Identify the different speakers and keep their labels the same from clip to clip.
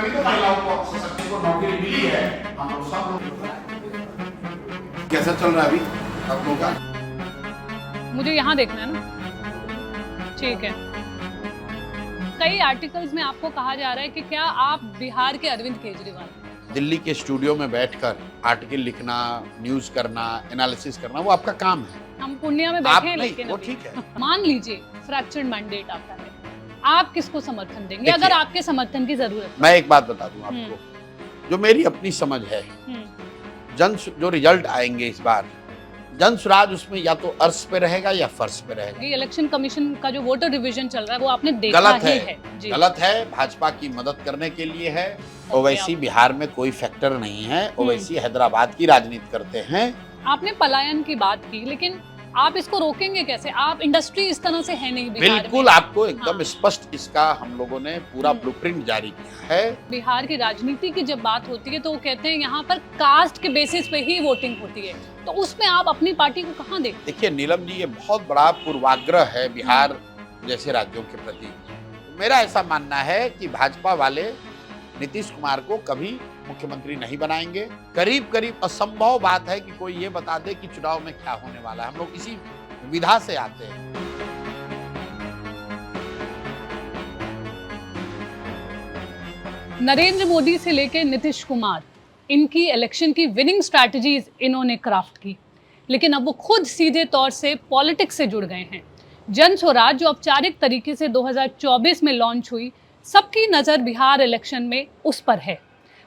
Speaker 1: तभी तो महिलाओं को सशक्ति को नौकरी मिली है। हम लोग सब लोग कैसा चल रहा है अभी आप लोगों का?
Speaker 2: मुझे यहाँ देखना है ना, ठीक है। कई आर्टिकल्स में आपको कहा जा रहा है कि क्या आप बिहार के अरविंद केजरीवाल?
Speaker 1: दिल्ली के स्टूडियो में बैठकर आर्टिकल लिखना, न्यूज करना, एनालिसिस करना वो आपका काम है।
Speaker 2: हम पुण्य में
Speaker 1: आप
Speaker 2: बैठे हैं,
Speaker 1: नहीं,
Speaker 2: लेकिन
Speaker 1: वो
Speaker 2: अभी
Speaker 1: ठीक है।
Speaker 2: मान लीजिए फ्रैक्चर्ड मैंडेट आता है, आप किसको समर्थन देंगे
Speaker 1: देखिए,
Speaker 2: अगर आपके समर्थन की जरूरत
Speaker 1: मैं एक बात बता दूं आपको, जो मेरी अपनी समझ है, जो रिजल्ट आएंगे इस बार, जन स्वराज उसमें या तो अर्श पे रहेगा या फर्श पे रहेगा।
Speaker 2: ये इलेक्शन कमीशन का जो वोटर डिवीजन चल रहा है वो आपने देखा
Speaker 1: गलत
Speaker 2: ही
Speaker 1: है,
Speaker 2: जी।
Speaker 1: गलत है, भाजपा की मदद करने के लिए है। ओवैसी बिहार में कोई फैक्टर नहीं है, ओवैसी हैदराबाद की राजनीति करते हैं।
Speaker 2: आपने पलायन की बात की, लेकिन आप इसको रोकेंगे कैसे? आप इंडस्ट्री इस तरह से है नहीं बिहार
Speaker 1: बिल्कुल
Speaker 2: में।
Speaker 1: आपको एकदम स्पष्ट इसका हम लोगों ने पूरा ब्लूप्रिंट जारी किया है।
Speaker 2: बिहार की राजनीति की जब बात होती है तो वो कहते हैं यहाँ पर कास्ट के बेसिस पे ही वोटिंग होती है, तो उसमें आप अपनी पार्टी को कहाँ देखते हैं?
Speaker 1: देखिए नीलम जी, ये बहुत बड़ा पूर्वाग्रह है बिहार जैसे राज्यों के प्रति। मेरा ऐसा मानना है कि भाजपा वाले नीतीश कुमार को कभी मुख्यमंत्री नहीं बनाएंगे। करीब करीब असंभव बात है कि कोई ये बता दे कि चुनाव में क्या होने वाला है। हम लोग इसी विधा से आते हैं।
Speaker 2: नरेंद्र मोदी से लेकर नीतीश कुमार, इनकी इलेक्शन की विनिंग स्ट्रैटेजीज इन्होंने क्राफ्ट की, लेकिन अब वो खुद सीधे तौर से पॉलिटिक्स से जुड़ गए हैं। जन स्वराज जो औपचारिक तरीके से 2024 में लॉन्च हुई, सबकी नज़र बिहार इलेक्शन में उस पर है।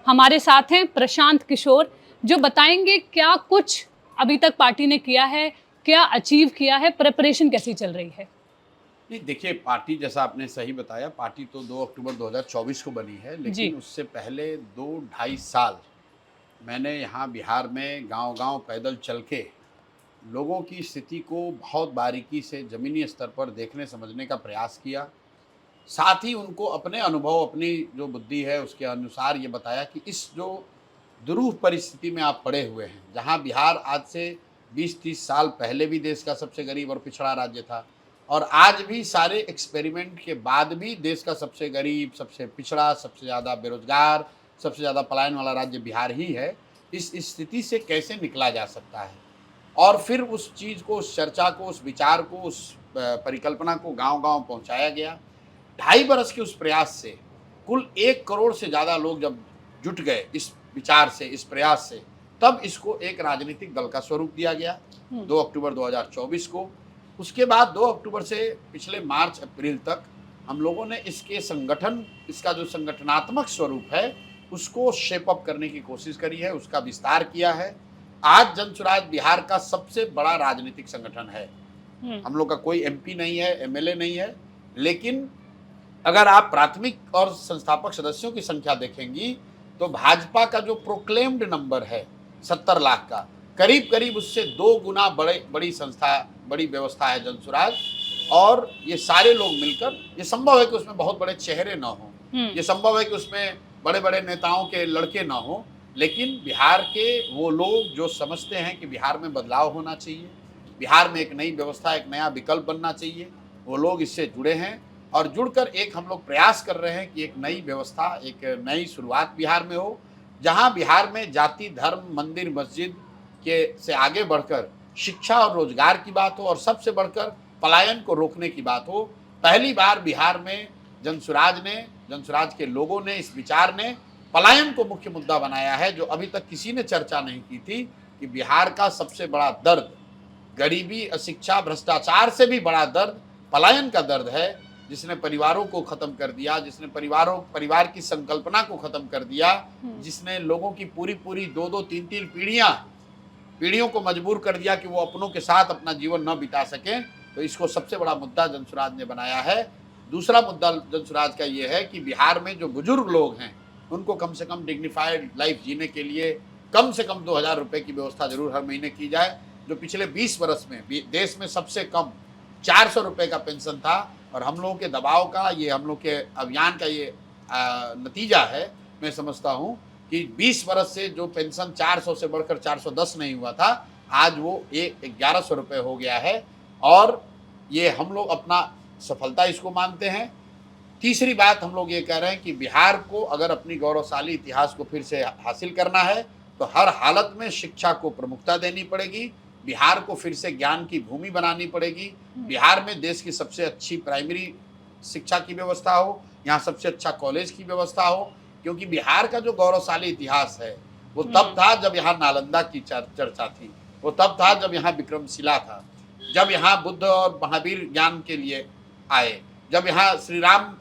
Speaker 2: हमारे साथ हैं प्रशांत किशोर, जो बताएंगे क्या कुछ अभी तक पार्टी ने किया है, क्या अचीव किया है, प्रिपरेशन कैसी चल रही है।
Speaker 1: नहीं देखिए, पार्टी जैसा आपने सही बताया, पार्टी तो 2 अक्टूबर 2024 को बनी है, लेकिन उससे पहले 2-2.5 साल मैंने यहाँ बिहार में गांव-गांव पैदल चल के लोगों की स्थिति को बहुत बारीकी से ज़मीनी स्तर पर देखने समझने का प्रयास किया। साथ ही उनको अपने अनुभव, अपनी जो बुद्धि है उसके अनुसार ये बताया कि इस जो दुरूह परिस्थिति में आप पड़े हुए हैं, जहाँ बिहार आज से 20-30 साल पहले भी देश का सबसे गरीब और पिछड़ा राज्य था, और आज भी सारे एक्सपेरिमेंट के बाद भी देश का सबसे गरीब, सबसे पिछड़ा, सबसे ज़्यादा बेरोजगार, सबसे ज़्यादा पलायन वाला राज्य बिहार ही है। इस स्थिति से कैसे निकला जा सकता है, और फिर उस चीज़ को, उस चर्चा को, उस विचार को, उस परिकल्पना को गांव-गांव पहुंचाया गया। 2.5 बरस के उस प्रयास से कुल 1 करोड़ से ज़्यादा लोग जब जुट गए इस विचार से, इस प्रयास से, तब इसको एक राजनीतिक दल का स्वरूप दिया गया 2 अक्टूबर 2024 को। उसके बाद 2 अक्टूबर से पिछले मार्च-अप्रैल तक हम लोगों ने इसके संगठन, इसका जो संगठनात्मक स्वरूप है उसको शेप अप करने की कोशिश करी है, उसका विस्तार किया है। आज जन स्वराज बिहार का सबसे बड़ा राजनीतिक संगठन है। हम लोग का कोई एमपी नहीं है, एमएलए नहीं है, लेकिन अगर आप प्राथमिक और संस्थापक सदस्यों की संख्या देखेंगी तो भाजपा का जो प्रोक्लेम्ड नंबर है 70 लाख का, करीब करीब उससे 2 गुना बड़ी संस्था, बड़ी व्यवस्था है जन स्वराज। और ये सारे लोग मिलकर, ये संभव है कि उसमें बहुत बड़े चेहरे ना हो, ये संभव है कि उसमें बड़े बड़े नेताओं के लड़के ना हो, लेकिन बिहार के वो लोग जो समझते हैं कि बिहार में बदलाव होना चाहिए, बिहार में एक नई व्यवस्था, एक नया विकल्प बनना चाहिए, वो लोग इससे जुड़े हैं। और जुड़कर एक हम लोग प्रयास कर रहे हैं कि एक नई व्यवस्था, एक नई शुरुआत बिहार में हो, जहां बिहार में जाति, धर्म, मंदिर, मस्जिद के से आगे बढ़कर शिक्षा और रोजगार की बात हो, और सबसे बढ़कर पलायन को रोकने की बात हो। पहली बार बिहार में जन स्वराज के लोगों ने, इस विचार ने पलायन को मुख्य मुद्दा बनाया है, जो अभी तक किसी ने चर्चा नहीं की थी कि बिहार का सबसे बड़ा दर्द गरीबी, अशिक्षा, भ्रष्टाचार से भी बड़ा दर्द पलायन का दर्द है, जिसने परिवारों को खत्म कर दिया, जिसने परिवार की संकल्पना को खत्म कर दिया, जिसने लोगों की पूरी 2-2, 3-3 पीढ़ियों को मजबूर कर दिया कि वो अपनों के साथ अपना जीवन न बिता सकें। तो इसको सबसे बड़ा मुद्दा जन स्वराज ने बनाया है। दूसरा मुद्दा जन स्वराज का ये है कि बिहार में जो बुजुर्ग लोग हैं उनको कम से कम डिग्निफाइड लाइफ जीने के लिए कम से कम 2000 रुपये की व्यवस्था जरूर हर महीने की जाए, जो पिछले 20 वर्ष में देश में सबसे कम 400 रुपये का पेंशन था। और हम लोगों के दबाव का, ये हम लोग के अभियान का ये नतीजा है। मैं समझता हूँ कि 20 वर्ष से जो पेंशन 400 से बढ़कर 410 नहीं हुआ था, आज वो 1100 रुपये हो गया है। और ये हम लोग अपना सफलता इसको मानते हैं। तीसरी बात हम लोग ये कह रहे हैं कि बिहार को अगर अपनी गौरवशाली इतिहास को फिर से हासिल करना है तो हर हालत में शिक्षा को प्रमुखता देनी पड़ेगी। बिहार को फिर से ज्ञान की भूमि बनानी पड़ेगी। बिहार में देश की सबसे अच्छी प्राइमरी शिक्षा की व्यवस्था हो, यहाँ सबसे अच्छा कॉलेज की व्यवस्था हो, क्योंकि बिहार का जो गौरवशाली इतिहास है वो तब था जब यहाँ नालंदा की चर्चा थी, वो तब था जब यहाँ विक्रमशिला था, जब यहाँ बुद्ध और महावीर ज्ञान के लिए आए, जब यहाँ श्री राम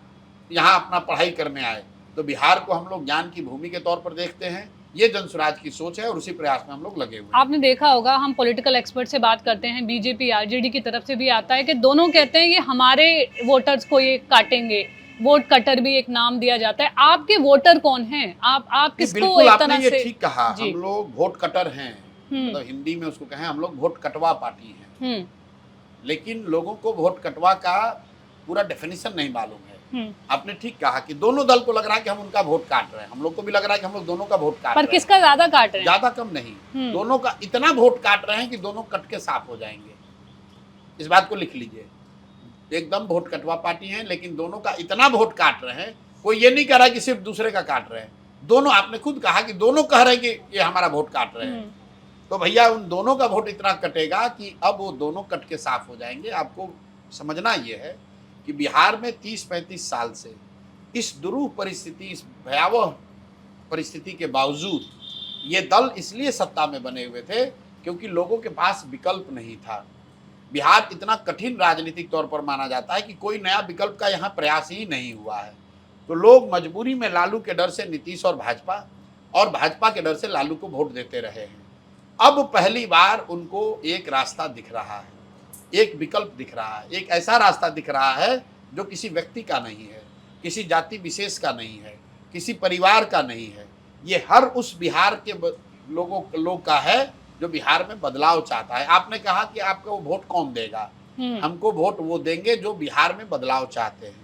Speaker 1: यहाँ अपना पढ़ाई करने आए। तो बिहार को हम लोग ज्ञान की भूमि के तौर पर देखते हैं। ये जनसुराज की सोच है और उसी प्रयास में हम लोग लगे हुए हैं।
Speaker 2: आपने देखा होगा, हम पॉलिटिकल एक्सपर्ट से बात करते हैं, बीजेपी आरजेडी की तरफ से भी आता है कि दोनों कहते हैं ये हमारे वोटर्स को ये काटेंगे, वोट कटर भी एक नाम दिया जाता है। आपके वोटर कौन हैं? आप किसको एक तरह से?
Speaker 1: ठीक कहा, हम लोग वोट कटर हैं, मतलब हिंदी में उसको कहें हम लोग वोट कटवा पार्टी हैं। लेकिन लोगों को वोट कटवा का पूरा डेफिनेशन नहीं मालूम है। आपने ठीक कहा कि दोनों दल को लग रहा है कि हम उनका वोट काट रहे हैं, हम लोग को भी लग रहा है कि हम लोग दोनों का वोट काट रहे हैं।
Speaker 2: पर किसका ज्यादा काट रहे हैं?
Speaker 1: ज्यादा कम नहीं, दोनों का इतना वोट काट रहे हैं कि दोनों कट के साफ हो जाएंगे। इस बात को लिख लीजिए, एकदम वोट कटवा पार्टी है, लेकिन दोनों का इतना वोट काट रहे हैं। कोई ये नहीं कह रहा कि सिर्फ दूसरे का काट रहे हैं, दोनों, आपने खुद कहा कि दोनों कह रहे हैं कि ये हमारा वोट काट रहे हैं। तो भैया उन दोनों का वोट इतना कटेगा कि अब वो दोनों कट के साफ हो जाएंगे। आपको समझना ये है कि बिहार में 30-35 साल से इस दुरूह परिस्थिति, इस भयावह परिस्थिति के बावजूद ये दल इसलिए सत्ता में बने हुए थे क्योंकि लोगों के पास विकल्प नहीं था। बिहार इतना कठिन राजनीतिक तौर पर माना जाता है कि कोई नया विकल्प का यहाँ प्रयास ही नहीं हुआ है। तो लोग मजबूरी में लालू के डर से नीतीश और भाजपा के डर से लालू को वोट देते रहे हैं। अब पहली बार उनको एक रास्ता दिख रहा है, एक विकल्प दिख रहा है, एक ऐसा रास्ता दिख रहा है जो किसी व्यक्ति का नहीं है, किसी जाति विशेष का नहीं है, किसी परिवार का नहीं है। ये हर उस बिहार के लोग का है जो बिहार में बदलाव चाहता है। आपने कहा कि आपको वोट कौन देगा? हमको वोट वो देंगे जो बिहार में बदलाव चाहते हैं।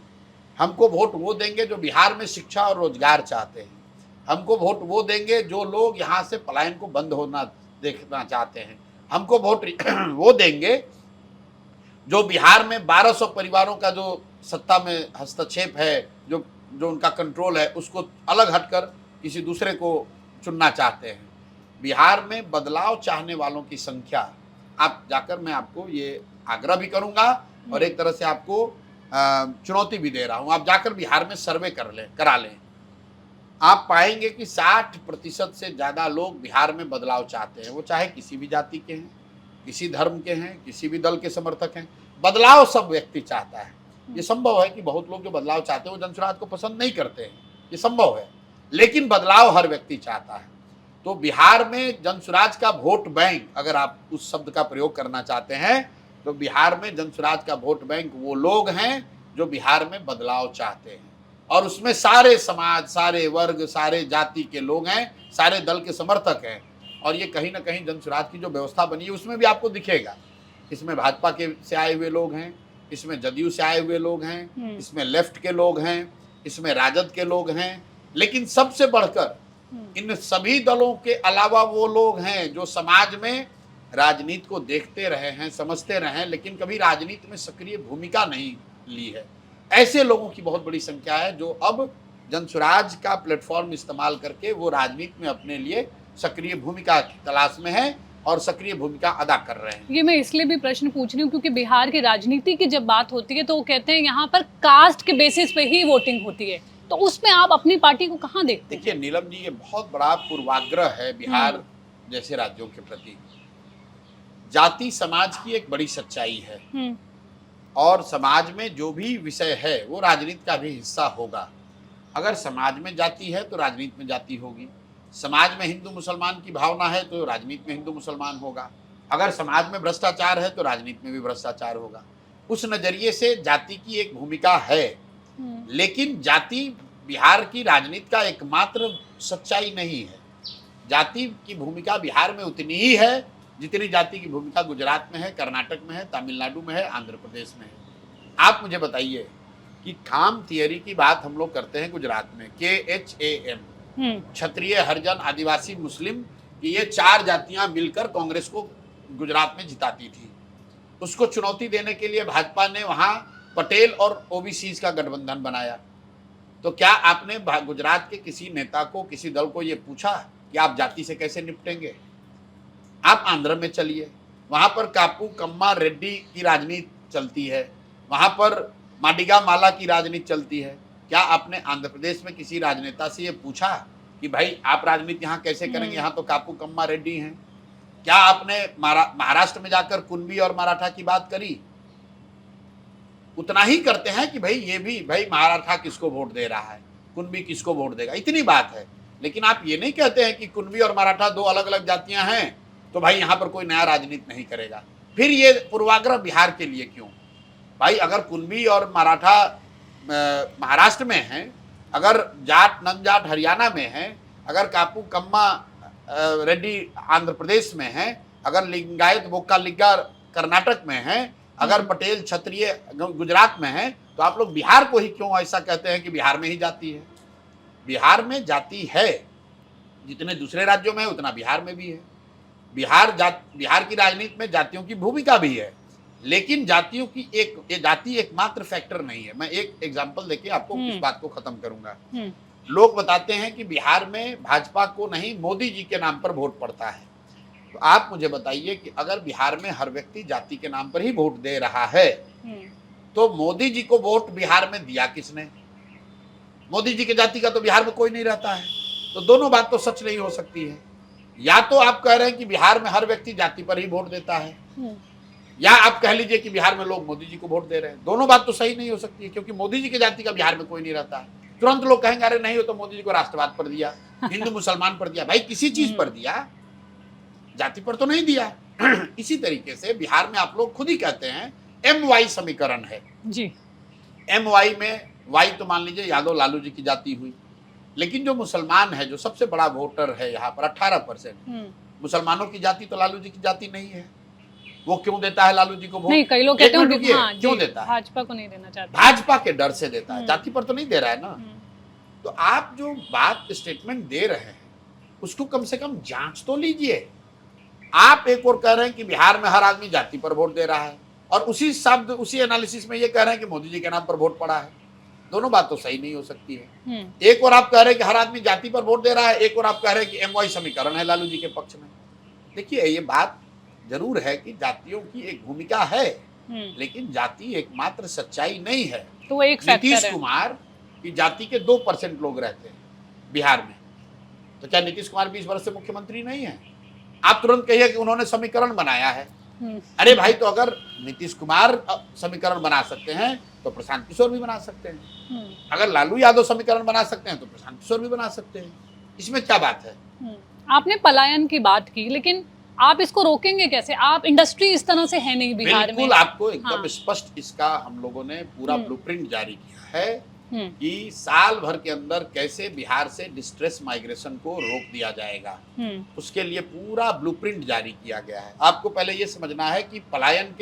Speaker 1: हमको वोट वो देंगे जो बिहार में शिक्षा और रोजगार चाहते हैं। हमको वोट वो देंगे जो लोग यहाँ से पलायन को बंद होना देखना चाहते हैं। हमको वोट वो देंगे जो बिहार में 1200 परिवारों का जो सत्ता में हस्तक्षेप है, जो उनका कंट्रोल है, उसको अलग हटकर किसी दूसरे को चुनना चाहते हैं। बिहार में बदलाव चाहने वालों की संख्या, आप जाकर, मैं आपको ये आग्रह भी करूंगा और एक तरह से आपको चुनौती भी दे रहा हूं, आप जाकर बिहार में सर्वे करा लें। आप पाएंगे कि 60% से ज़्यादा लोग बिहार में बदलाव चाहते हैं। वो चाहे किसी भी जाति के हैं, किसी धर्म के हैं, किसी भी दल के समर्थक हैं, बदलाव सब व्यक्ति चाहता है। ये संभव है कि बहुत लोग जो बदलाव चाहते हैं वो जनसुराज को पसंद नहीं करते हैं, ये संभव है, लेकिन बदलाव हर व्यक्ति चाहता है। तो बिहार में जनसुराज का वोट बैंक, अगर आप उस शब्द का प्रयोग करना चाहते हैं, तो बिहार में जनसुराज का वोट बैंक वो लोग हैं जो बिहार में बदलाव चाहते हैं, और उसमें सारे समाज, सारे वर्ग, सारे जाति के लोग हैं, सारे दल के समर्थक हैं। और ये कहीं ना कहीं जनसुराज की जो व्यवस्था बनी है उसमें भी आपको दिखेगा। इसमें भाजपा के से आए हुए लोग हैं, इसमें जदयू से आए हुए लोग हैं, इसमें लेफ्ट के लोग हैं, इसमें राजद के लोग हैं, लेकिन सबसे बढ़कर इन सभी दलों के अलावा वो लोग हैं जो समाज में राजनीति को देखते रहे हैं, समझते रहे हैं, लेकिन कभी राजनीति में सक्रिय भूमिका नहीं ली है। ऐसे लोगों की बहुत बड़ी संख्या है जो अब जनसुराज का प्लेटफॉर्म इस्तेमाल करके वो राजनीति में अपने लिए सक्रिय भूमिका की तलाश में है और सक्रिय भूमिका अदा कर रहे हैं।
Speaker 2: ये मैं इसलिए भी प्रश्न पूछ रही हूँ क्योंकि बिहार की राजनीति की जब बात होती है तो वो कहते हैं यहाँ पर कास्ट के बेसिस पे ही वोटिंग होती है, तो उसमें आप अपनी पार्टी को कहाँ देखते हैं?
Speaker 1: देखिए नीलम जी, ये बहुत बड़ा पूर्वाग्रह है बिहार जैसे राज्यों के प्रति। जाति समाज की एक बड़ी सच्चाई है और समाज में जो भी विषय है वो राजनीति का भी हिस्सा होगा। अगर समाज में जाति है तो राजनीति में जाति होगी, समाज में हिंदू मुसलमान की भावना है तो राजनीति में हिंदू मुसलमान होगा, अगर समाज में भ्रष्टाचार है तो राजनीति में भी भ्रष्टाचार होगा। उस नजरिए से जाति की एक भूमिका है, लेकिन जाति बिहार की राजनीति का एकमात्र सच्चाई नहीं है। जाति की भूमिका बिहार में उतनी ही है जितनी जाति की भूमिका गुजरात में है, कर्नाटक में है, तमिलनाडु में है, आंध्र प्रदेश में है। आप मुझे बताइए कि खाम थियरी की बात हम लोग करते हैं गुजरात में, KHAM, क्षत्रिय, हरिजन, आदिवासी, मुस्लिम, कि ये 4 जातियां मिलकर कांग्रेस को गुजरात में जिताती थी। उसको चुनौती देने के लिए भाजपा ने वहां पटेल और ओबीसीज का गठबंधन बनाया। तो क्या आपने गुजरात के किसी नेता को, किसी दल को ये पूछा कि आप जाति से कैसे निपटेंगे? आप आंध्र में चलिए, वहां पर कापू कम्मा रेड्डी की राजनीति चलती है, वहां पर माडिगा माला की राजनीति चलती है। क्या आपने आंध्र प्रदेश में किसी राजनेता से ये पूछा कि भाई आप राजनीति यहाँ कैसे करेंगे? यहाँ तो कापू कम्मा रेड्डी हैं। क्या आपने महाराष्ट्र में जाकर कुणबी और मराठा की बात करी? उतना ही करते हैं कि भाई ये भी, भाई मराठा किसको वोट दे रहा है, कुणबी किसको वोट देगा, इतनी बात है। लेकिन आप ये नहीं कहते हैं कि कुणबी और मराठा दो अलग अलग जातियां हैं, तो भाई यहाँ पर कोई नया राजनीति नहीं करेगा। फिर ये पूर्वाग्रह बिहार के लिए क्यों? भाई अगर कुणबी और मराठा महाराष्ट्र में हैं, अगर जाट नन जाट हरियाणा में हैं, अगर कापू कम्मा रेड्डी आंध्र प्रदेश में हैं, अगर लिंगायत बोक्का लिग्गा कर्नाटक में हैं, अगर पटेल क्षत्रिय गुजरात में हैं, तो आप लोग बिहार को ही क्यों ऐसा कहते हैं कि बिहार में ही जाति है? बिहार में जाति है, जितने दूसरे राज्यों में है उतना बिहार में भी है। बिहार की राजनीति में जातियों की भूमिका भी है, लेकिन जातियों की ये जाति एकमात्र फैक्टर नहीं है। मैं एक एग्जांपल देके आपको इस बात को खत्म करूंगा। लोग बताते हैं कि बिहार में भाजपा को नहीं, मोदी जी के नाम पर वोट पड़ता है। तो आप मुझे बताइए कि अगर बिहार में हर व्यक्ति जाति के नाम पर ही वोट दे रहा है, तो मोदी जी को वोट बिहार में दिया किसने? मोदी जी के जाति का तो बिहार में कोई नहीं रहता है। तो दोनों बात तो सच नहीं हो सकती है। या तो आप कह रहे हैं कि बिहार में हर व्यक्ति जाति पर ही वोट देता है, या आप कह लीजिए कि बिहार में लोग मोदी जी को वोट दे रहे हैं। दोनों बात तो सही नहीं हो सकती है, क्योंकि मोदी जी के जाति का बिहार में कोई नहीं रहता है। तुरंत लोग कहेंगे अरे नहीं, हो तो मोदी जी को राष्ट्रवाद पर दिया, हिंदू मुसलमान पर दिया। भाई किसी चीज पर दिया, जाति पर तो नहीं दिया। इसी तरीके से बिहार में आप लोग खुद ही कहते हैं MY समीकरण है जी। MY में वाई तो मान लीजिए यादव लालू जी की जाति हुई, लेकिन जो मुसलमान है, जो सबसे बड़ा वोटर है यहाँ पर 18%, मुसलमानों की जाति तो लालू जी की जाति नहीं है। वो क्यों देता है लालू जी को वोट?
Speaker 2: नहीं, कई लोग कहते हैं हाँ,
Speaker 1: क्यों देता है?
Speaker 2: भाजपा को नहीं देना चाहता,
Speaker 1: भाजपा के डर से देता है, जाति पर तो नहीं दे रहा है ना। तो आप जो बात स्टेटमेंट दे रहे हैं उसको कम से कम जांच तो लीजिए। आप एक और कह रहे हैं कि बिहार में हर आदमी जाति पर वोट दे रहा है, और उसी शब्द उसी एनालिसिस में ये कह रहे हैं कि मोदी जी के नाम पर वोट पड़ा है। दोनों बात तो सही नहीं हो सकती है। एक और आप कह रहे हैं कि हर आदमी जाति पर वोट दे रहा है, एक और आप कह रहे हैं कि MY समीकरण है लालू जी के पक्ष में। देखिए, ये बात जरूर है कि जातियों की एक भूमिका है, लेकिन जाति एकमात्र सच्चाई नहीं है।
Speaker 2: तो एक
Speaker 1: नीतीश कुमार की जाति के 2% लोग रहते हैं बिहार में, तो क्या नीतीश कुमार 20 वर्ष से मुख्यमंत्री नहीं है? आप तुरंत कहिए कि उन्होंने समीकरण बनाया है। अरे भाई, तो अगर नीतीश कुमार समीकरण बना सकते हैं तो प्रशांत किशोर भी बना सकते हैं। अगर लालू यादव समीकरण बना सकते हैं तो प्रशांत किशोर भी बना सकते हैं। इसमें क्या बात है?
Speaker 2: आपने पलायन की बात की, लेकिन आप इसको रोकेंगे कैसे? आप इंडस्ट्री इस तरह से है नहीं बिहार में।
Speaker 1: बिल्कुल, आपको एकदम स्पष्ट इसका हम लोगों ने पूरा ब्लूप्रिंट जारी किया है कि साल भर के अंदर कैसे बिहार से डिस्ट्रेस माइग्रेशन को रोक दिया जाएगा। उसके लिए पूरा ब्लूप्रिंट जारी किया गया है। आपको पहले ये समझना है कि पलायन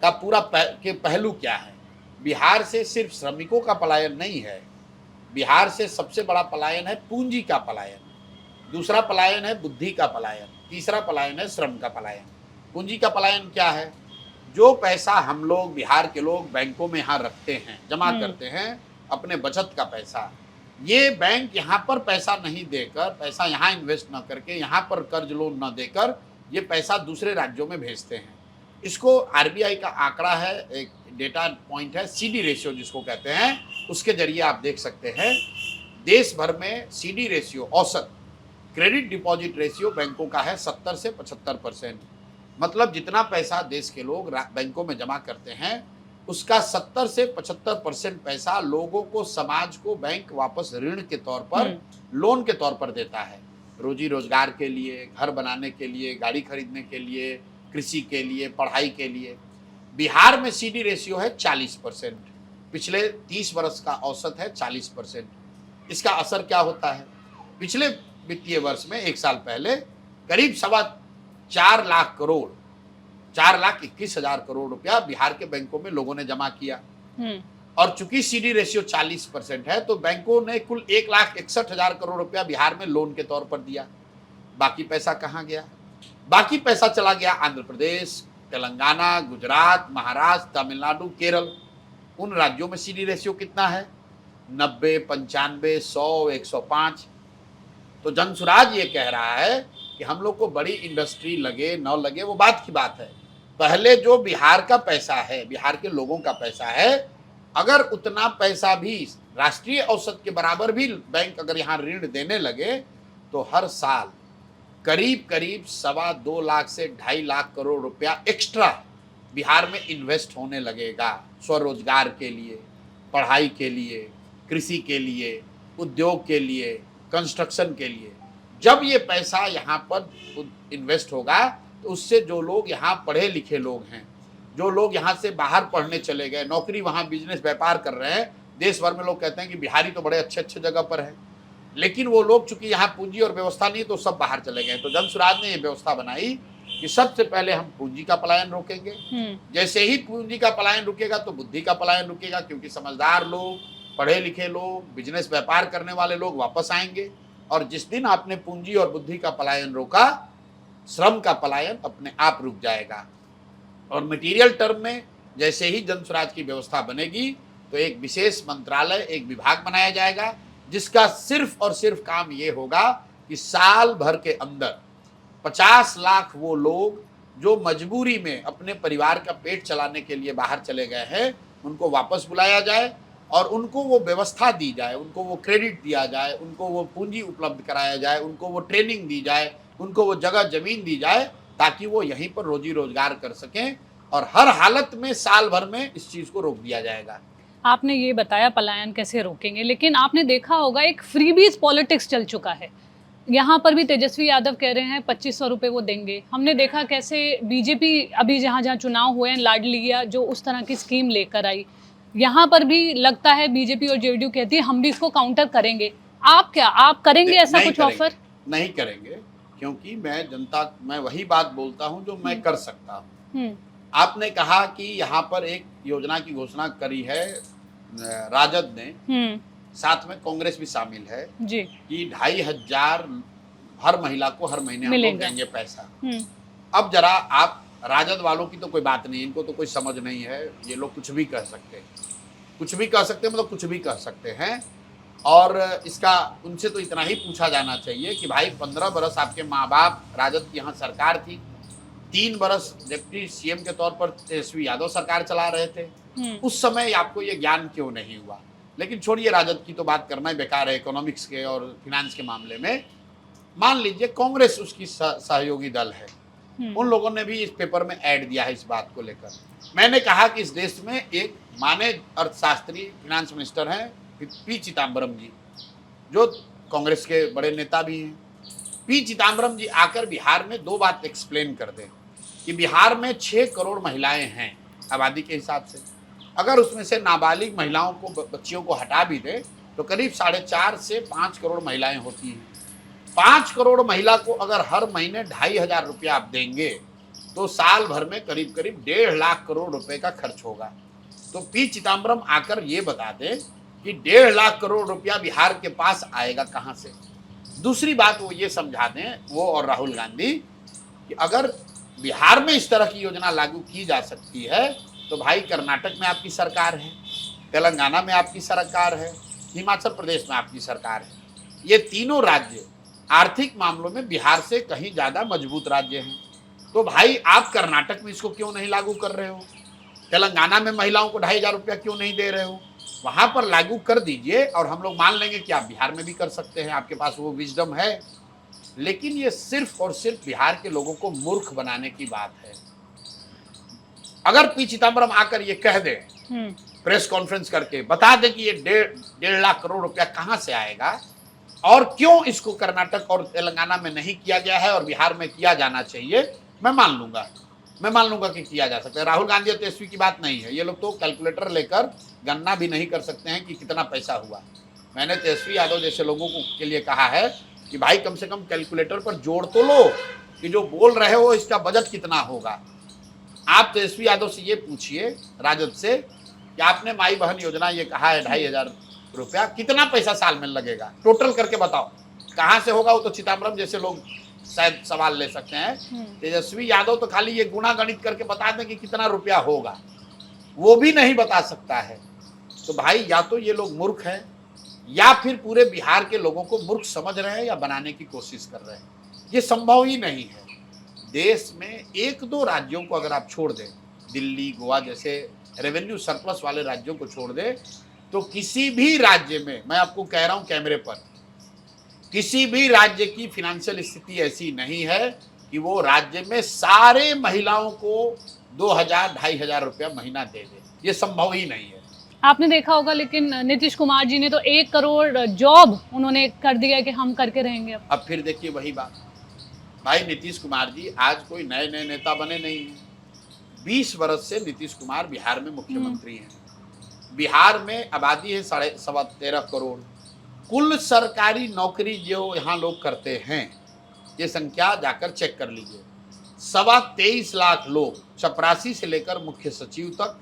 Speaker 1: का पूरा पहलू क्या है। बिहार से सिर्फ श्रमिकों का पलायन नहीं है, बिहार से सबसे बड़ा पलायन है पूंजी का पलायन, दूसरा पलायन है बुद्धि का पलायन, तीसरा पलायन है श्रम का पलायन। पूंजी का पलायन क्या है? जो पैसा हम लोग बिहार के लोग बैंकों में यहाँ रखते हैं, जमा करते हैं, अपने बचत का पैसा, ये बैंक यहाँ पर पैसा नहीं देकर, पैसा यहाँ इन्वेस्ट न करके, यहाँ पर कर्ज लोन न देकर ये पैसा दूसरे राज्यों में भेजते हैं। इसको RBI का आंकड़ा है, एक डेटा पॉइंट है, CD रेशियो जिसको कहते हैं, उसके जरिए आप देख सकते हैं देश भर में CD रेशियो, औसत क्रेडिट डिपॉजिट रेशियो बैंकों का है 70 से 75%। मतलब जितना पैसा देश के लोग बैंकों में जमा करते हैं उसका 70 से 75% पैसा लोगों को, समाज को बैंक वापस ऋण के तौर पर, लोन के तौर पर देता है। रोजी रोजगार के लिए, घर बनाने के लिए, गाड़ी खरीदने के लिए, कृषि के लिए, पढ़ाई के लिए। बिहार में CD रेशियो है 40%, पिछले 30 वर्ष का औसत है 40%। इसका असर क्या होता है? पिछले वित्तीय वर्ष में एक साल पहले करीब 4.25 लाख करोड़, 4,21,000 करोड़ रुपया बिहार के बैंकों में लोगों ने जमा किया। और चूंकि CD रेशियो 40% है तो बैंकों ने कुल 1,61,000 करोड़ रुपया बिहार में लोन के तौर पर दिया। बाकी पैसा कहाँ गया? बाकी पैसा चला गया आंध्र प्रदेश, तेलंगाना, गुजरात, महाराष्ट्र, तमिलनाडु, केरल। उन राज्यों में सीडी रेशियो कितना है? 90, 95, 100, 105। तो जनसुराज ये कह रहा है कि हम लोग को बड़ी इंडस्ट्री लगे न लगे वो बात की बात है, पहले जो बिहार का पैसा है, बिहार के लोगों का पैसा है, अगर उतना पैसा भी राष्ट्रीय औसत के बराबर भी बैंक अगर यहाँ ऋण देने लगे तो हर साल करीब करीब 2.25 लाख से 2.5 लाख करोड़ रुपया एक्स्ट्रा बिहार में इन्वेस्ट होने लगेगा, स्वरोजगार के लिए, पढ़ाई के लिए, कृषि के लिए, उद्योग के लिए, कंस्ट्रक्शन के लिए। जब ये पैसा यहाँ पर इन्वेस्ट होगा तो उससे जो लोग यहाँ पढ़े लिखे लोग हैं, जो लोग यहाँ से बाहर पढ़ने चले गए, नौकरी वहाँ बिजनेस व्यापार कर रहे हैं, देश भर में लोग कहते हैं कि बिहारी तो बड़े अच्छे अच्छे जगह पर है, लेकिन वो लोग चूंकि यहाँ पूंजी और व्यवस्था नहीं तो सब बाहर चले गए। तो जनसुराज ने ये व्यवस्था बनाई कि सबसे पहले हम पूंजी का पलायन रोकेंगे। जैसे ही पूंजी का पलायन रुकेगा तो बुद्धि का पलायन रुकेगा, क्योंकि समझदार लोग, पढ़े लिखे लोग, बिजनेस व्यापार करने वाले लोग वापस आएंगे। और जिस दिन आपने पूंजी और बुद्धि का पलायन रोका, श्रम का पलायन अपने आप रुक जाएगा। और मटेरियल टर्म में जैसे ही जनसुराज की व्यवस्था बनेगी तो एक विशेष मंत्रालय, एक विभाग बनाया जाएगा जिसका सिर्फ और सिर्फ काम ये होगा कि साल भर के अंदर 50 लाख वो लोग जो मजबूरी में अपने परिवार का पेट चलाने के लिए बाहर चले गए हैं, उनको वापस बुलाया जाए और उनको वो व्यवस्था दी जाए, उनको वो क्रेडिट दिया जाए, उनको वो पूंजी उपलब्ध कराया जाए, उनको वो ट्रेनिंग दी जाए, उनको वो जगह जमीन दी जाए, ताकि वो यहीं पर रोजी रोजगार कर सकें। और हर हालत में साल भर में इस चीज़ को रोक दिया जाएगा।
Speaker 2: आपने ये बताया पलायन कैसे रोकेंगे, लेकिन आपने देखा होगा एक फ्रीबीज पॉलिटिक्स चल चुका है। यहाँ पर भी तेजस्वी यादव कह रहे हैं 2500 रुपये वो देंगे। हमने देखा कैसे बीजेपी अभी जहाँ जहाँ चुनाव हुए हैं, लाडलिया जो उस तरह की स्कीम लेकर आई, यहाँ पर भी लगता है बीजेपी और जेडीयू कहती है हम भी इसको काउंटर करेंगे। आप करेंगे ऐसा कुछ ऑफर?
Speaker 1: नहीं करेंगे, क्योंकि मैं वही बात बोलता हूँ जो मैं कर सकता हूँ। आपने कहा कि यहाँ पर एक योजना की घोषणा करी है राजद ने, साथ में कांग्रेस भी शामिल है जी, कि 2500 हर महिला को हर महीने हम लोग देंगे पैसा। अब जरा आप राजद वालों की तो कोई बात नहीं, इनको तो कोई समझ नहीं है, ये लोग कुछ भी कह सकते हैं, कुछ भी कह सकते हैं, मतलब कुछ भी कह सकते हैं। और इसका उनसे तो इतना ही पूछा जाना चाहिए कि भाई 15 बरस आपके माँ बाप, राजद की यहाँ सरकार थी, 3 बरस डिप्टी सीएम के तौर पर तेजस्वी यादव सरकार चला रहे थे, उस समय आपको ये ज्ञान क्यों नहीं हुआ? लेकिन छोड़िए, राजद की तो बात करना ही बेकार है। इकोनॉमिक्स के और फिनेंस के मामले में मान लीजिए कांग्रेस उसकी सहयोगी दल है, उन लोगों ने भी इस पेपर में ऐड दिया है इस बात को लेकर। मैंने कहा कि इस देश में एक माने अर्थशास्त्री, फिनेंस मिनिस्टर हैं पी चिदम्बरम जी, जो कांग्रेस के बड़े नेता भी हैं। पी चिदम्बरम जी आकर बिहार में 2 बात एक्सप्लेन कर दें कि बिहार में 6 करोड़ महिलाएं हैं आबादी के हिसाब से, अगर उसमें से नाबालिग महिलाओं को, बच्चियों को हटा भी दें तो करीब 4.5 से 5 करोड़ महिलाएं होती हैं। 5 करोड़ महिला को अगर हर महीने 2500 रुपया आप देंगे तो साल भर में करीब करीब 1.5 लाख करोड़ रुपए का खर्च होगा। तो पी चिदम्बरम आकर ये बता दें कि 1.5 लाख करोड़ रुपया बिहार के पास आएगा कहाँ से। दूसरी बात वो ये समझा दें, वो और राहुल गांधी, कि अगर बिहार में इस तरह की योजना लागू की जा सकती है तो भाई कर्नाटक में आपकी सरकार है, तेलंगाना में आपकी सरकार है, हिमाचल प्रदेश में आपकी सरकार है। ये तीनों राज्य आर्थिक मामलों में बिहार से कहीं ज़्यादा मजबूत राज्य हैं। तो भाई आप कर्नाटक में इसको क्यों नहीं लागू कर रहे हो? तेलंगाना में महिलाओं को 2500 रुपया क्यों नहीं दे रहे हो? वहाँ पर लागू कर दीजिए और हम लोग मान लेंगे कि आप बिहार में भी कर सकते हैं, आपके पास वो विजडम है। लेकिन ये सिर्फ और सिर्फ बिहार के लोगों को मूर्ख बनाने की बात है। अगर पी चिदम्बरम आकर ये कह दे, प्रेस कॉन्फ्रेंस करके बता दे कि ये 1.5 लाख करोड़ रुपया कहाँ से आएगा और क्यों इसको कर्नाटक और तेलंगाना में नहीं किया गया है और बिहार में किया जाना चाहिए, मैं मान लूंगा कि किया जा सकता है। राहुल गांधी और तेजस्वी की बात नहीं है, ये लोग तो कैलकुलेटर लेकर गणना भी नहीं कर सकते हैं कि कितना पैसा हुआ। मैंने तेजस्वी यादव जैसे लोगों को के लिए कहा है कि भाई कम से कम कैलकुलेटर पर जोड़ तो लो कि जो बोल रहे हो इसका बजट कितना होगा। आप तेजस्वी यादव से ये पूछिए, राजद से, कि आपने माई बहन योजना ये कहा है 2500 रुपया, कितना पैसा साल में लगेगा, टोटल करके बताओ। कहाँ से होगा वो तो चिदम्बरम जैसे लोग शायद सवाल ले सकते हैं। तेजस्वी यादव तो खाली ये गुणा गणित करके बता दें कि कितना रुपया होगा, वो भी नहीं बता सकता है। तो भाई या तो ये लोग मूर्ख हैं या फिर पूरे बिहार के लोगों को मूर्ख समझ रहे हैं या बनाने की कोशिश कर रहे हैं। ये संभव ही नहीं है। देश में एक दो राज्यों को अगर आप छोड़ दें, दिल्ली गोवा जैसे रेवेन्यू सरप्लस वाले राज्यों को छोड़ दें, तो किसी भी राज्य में, मैं आपको कह रहा हूं कैमरे पर, किसी भी राज्य की फाइनेंशियल स्थिति ऐसी नहीं है कि वो राज्य में सारे महिलाओं को 2,000-2,500 रुपया महीना दे दे। ये संभव ही नहीं है।
Speaker 2: आपने देखा होगा, लेकिन नीतीश कुमार जी ने तो 1 करोड़ जॉब उन्होंने कर दिया कि हम करके रहेंगे।
Speaker 1: अब फिर देखिए वही बात, भाई नीतीश कुमार जी आज कोई नए नए नेता बने नहीं हैं। 20 वर्ष से नीतीश कुमार बिहार में मुख्यमंत्री हैं। बिहार में आबादी है 13.25 करोड़। कुल सरकारी नौकरी जो यहाँ लोग करते हैं, ये संख्या जाकर चेक कर लीजिए, 23.25 लाख लोग, चपरासी से लेकर मुख्य सचिव तक,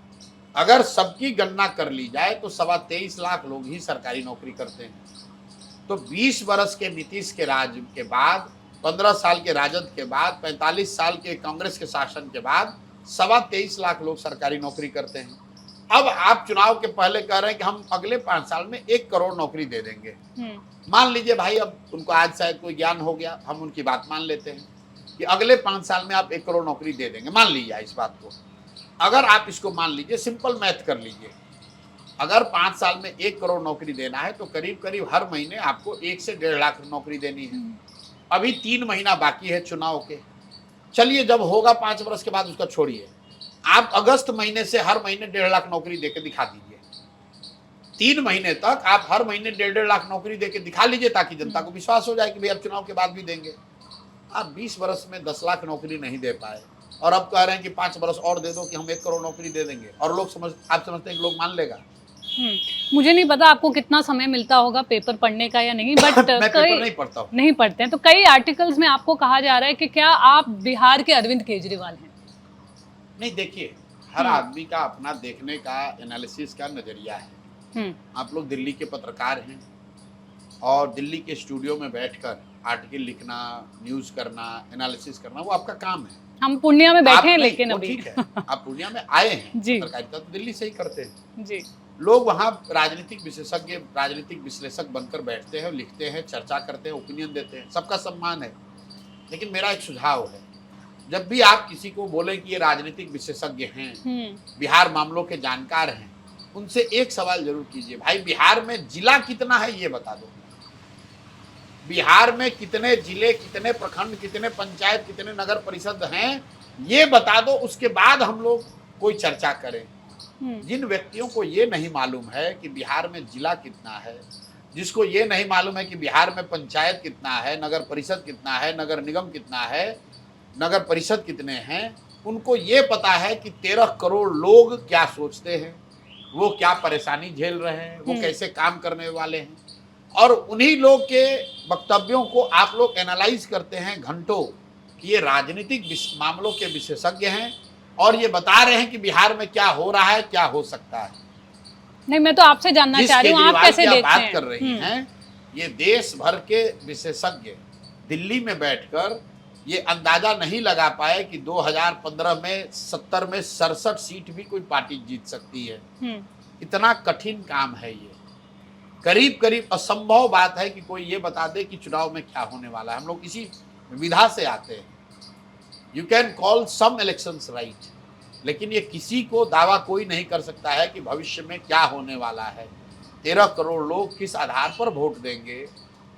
Speaker 1: अगर सबकी गणना कर ली जाए तो 23.25 लाख लोग ही सरकारी नौकरी करते हैं। तो 20 वर्ष के नीतीश के राज के बाद, 15 साल के राजद के बाद, 45 साल के कांग्रेस के शासन के बाद 23.25 लाख लोग सरकारी नौकरी करते हैं। अब आप चुनाव के पहले कह रहे हैं कि हम अगले 5 साल में 1 करोड़ नौकरी दे देंगे। मान लीजिए भाई, अब उनको आज शायद कोई ज्ञान हो गया, हम उनकी बात मान लेते हैं कि अगले 5 साल में आप 1 करोड़ नौकरी दे देंगे। मान लीजिए इस बात को, अगर आप इसको मान लीजिए, सिंपल मैथ कर लीजिए, अगर 5 साल में 1 करोड़ नौकरी देना है तो करीब करीब हर महीने आपको 1 से 1.5 लाख नौकरी देनी है। अभी 3 महीना बाकी है चुनाव के। चलिए, जब होगा 5 वर्ष के बाद उसका छोड़िए, आप अगस्त महीने से हर महीने 1.5 लाख नौकरी देके दिखा दीजिए। 3 महीने तक आप हर महीने 1.5 लाख नौकरी देके दिखा लीजिए, ताकि जनता को विश्वास हो जाए कि भाई अब चुनाव के बाद भी देंगे। आप 20 वर्ष में 10 लाख नौकरी नहीं दे पाए और अब कह रहे हैं कि 5 वर्ष और दे दो कि हम 1 करोड़ नौकरी दे देंगे, और लोग आप समझते हैं कि लोग मान लेगा?
Speaker 2: मुझे नहीं पता आपको कितना समय मिलता होगा पेपर पढ़ने का या नहीं, बट
Speaker 1: मैं पेपर नहीं पढ़ता हूँ।
Speaker 2: नहीं पढ़ते हैं तो कई आर्टिकल्स में आपको कहा जा रहा है कि क्या आप बिहार के अरविंद केजरीवाल हैं?
Speaker 1: नहीं, देखिए, हर आदमी का अपना देखने का, एनालिसिस का नजरिया है। आप लोग दिल्ली के पत्रकार हैं और दिल्ली के स्टूडियो में बैठकर आर्टिकल लिखना, न्यूज करना, एनालिसिस करना, वो आपका काम है।
Speaker 2: हम पूर्णिया में बैठे हैं, लेकिन अभी
Speaker 1: ठीक है, आप पूर्णिया में आए हैं,
Speaker 2: जी,
Speaker 1: पत्रकारिता तो दिल्ली से ही करते हैं
Speaker 2: जी।
Speaker 1: लोग। वहाँ राजनीतिक विशेषज्ञ, राजनीतिक विश्लेषक बनकर बैठते हैं, लिखते हैं, चर्चा करते हैं, ओपिनियन देते हैं, सबका सम्मान है। लेकिन मेरा एक सुझाव है, जब भी आप किसी को बोले कि ये राजनीतिक विशेषज्ञ हैं, बिहार मामलों के जानकार हैं, उनसे एक सवाल जरूर कीजिए, भाई बिहार में जिला कितना है ये बता दो। बिहार में कितने जिले, कितने प्रखंड, कितने पंचायत, कितने नगर परिषद हैं, ये बता दो, उसके बाद हम लोग कोई चर्चा करें। जिन व्यक्तियों को ये नहीं मालूम है कि बिहार में जिला कितना है, जिसको ये नहीं मालूम है कि बिहार में पंचायत कितना है, नगर परिषद कितना है, नगर निगम कितना है, नगर परिषद कितने हैं, उनको ये पता है कि 13 करोड़ लोग क्या सोचते हैं, वो क्या परेशानी झेल रहे हैं, वो कैसे काम करने वाले हैं, और उन्हीं लोग के वक्तव्यों को आप लोग एनालाइज करते हैं घंटों कि ये राजनीतिक मामलों के विशेषज्ञ हैं और ये बता रहे हैं कि बिहार में क्या हो रहा है, क्या हो सकता है।
Speaker 2: नहीं, मैं तो आपसे जानना चाह रही हूँ, आप कैसे देखते हैं?
Speaker 1: बात कर रही हैं, ये देश भर के विशेषज्ञ दिल्ली में बैठकर ये अंदाजा नहीं लगा पाए कि 2015 में 70 में 67 सीट भी कोई पार्टी जीत सकती है। इतना कठिन काम है ये, करीब करीब असंभव बात है कि कोई ये बता दे कि चुनाव में क्या होने वाला है। हम लोग इसी विधा से आते हैं। You can call some elections right, लेकिन ये किसी को दावा कोई नहीं कर सकता है कि भविष्य में क्या होने वाला है। 13 करोड़ लोग किस आधार पर वोट देंगे,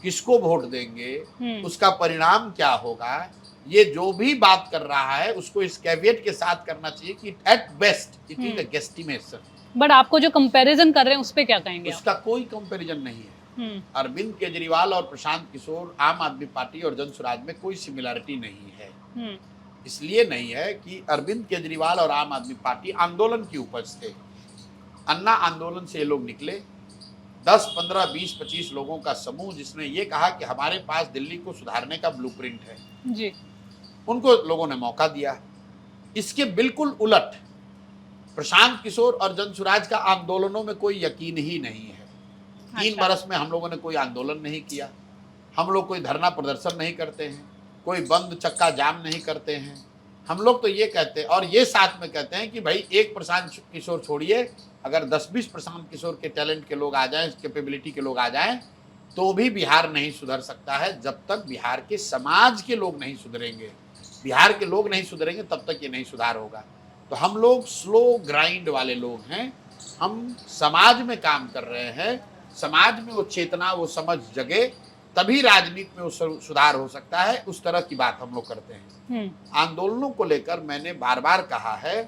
Speaker 1: किसको वोट देंगे, उसका परिणाम क्या होगा, ये जो भी बात कर रहा है उसको इस कैविएट के साथ करना चाहिए कि at best it is a guesstimation.
Speaker 2: But आपको जो कंपैरिजन कर रहे हैं उस पे क्या कहेंगे?
Speaker 1: उसका कोई कंपैरिजन नहीं है। अरविंद केजरीवाल और प्रशांत किशोर, आम आदमी पार्टी और जन स्वराज में कोई सिमिलरिटी नहीं है। इसलिए नहीं है कि अरविंद केजरीवाल और आम आदमी पार्टी आंदोलन की उपज थे। अन्ना आंदोलन से ये लोग निकले, 10, 15, 20, 25 लोगों का समूह जिसने ये कहा कि हमारे पास दिल्ली को सुधारने का ब्लूप्रिंट है
Speaker 2: जी। उनको
Speaker 1: लोगों ने मौका दिया। इसके बिल्कुल उलट प्रशांत किशोर और जन स्वराज का आंदोलनों में कोई यकीन ही नहीं है। 3 बरस में हम लोगों ने कोई आंदोलन नहीं किया, हम लोग कोई धरना प्रदर्शन नहीं करते हैं, कोई बंद चक्का जाम नहीं करते हैं, हम लोग तो ये कहते हैं और ये साथ में कहते हैं कि भाई एक प्रशांत किशोर छोड़िए, अगर 10-20 प्रशांत किशोर के टैलेंट के लोग आ जाएं, कैपेबिलिटी के लोग आ जाएं, तो भी बिहार नहीं सुधर सकता है जब तक बिहार के समाज के लोग नहीं सुधरेंगे। बिहार के लोग नहीं सुधरेंगे तब तक ये नहीं सुधार होगा। तो हम लोग स्लो ग्राइंड वाले लोग हैं, हम समाज में काम कर रहे हैं, समाज में वो चेतना, वो समझ जगे, तभी राजनीति में वो सुधार हो सकता है। उस तरह की बात हम लोग करते हैं। आंदोलनों को लेकर मैंने बार बार कहा है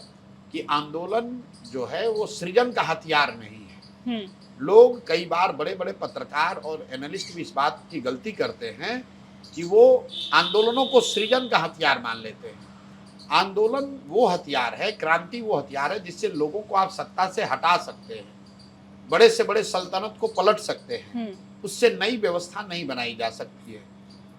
Speaker 1: कि आंदोलन जो है वो सृजन का हथियार नहीं है। लोग कई बार, बड़े बड़े पत्रकार और एनालिस्ट भी इस बात की गलती करते हैं कि वो आंदोलनों को सृजन का हथियार मान लेते हैं। आंदोलन वो हथियार है, क्रांति वो हथियार है जिससे लोगों को आप सत्ता से हटा सकते हैं, बड़े से बड़े सल्तनत को पलट सकते हैं, उससे नई व्यवस्था नहीं बनाई जा सकती है।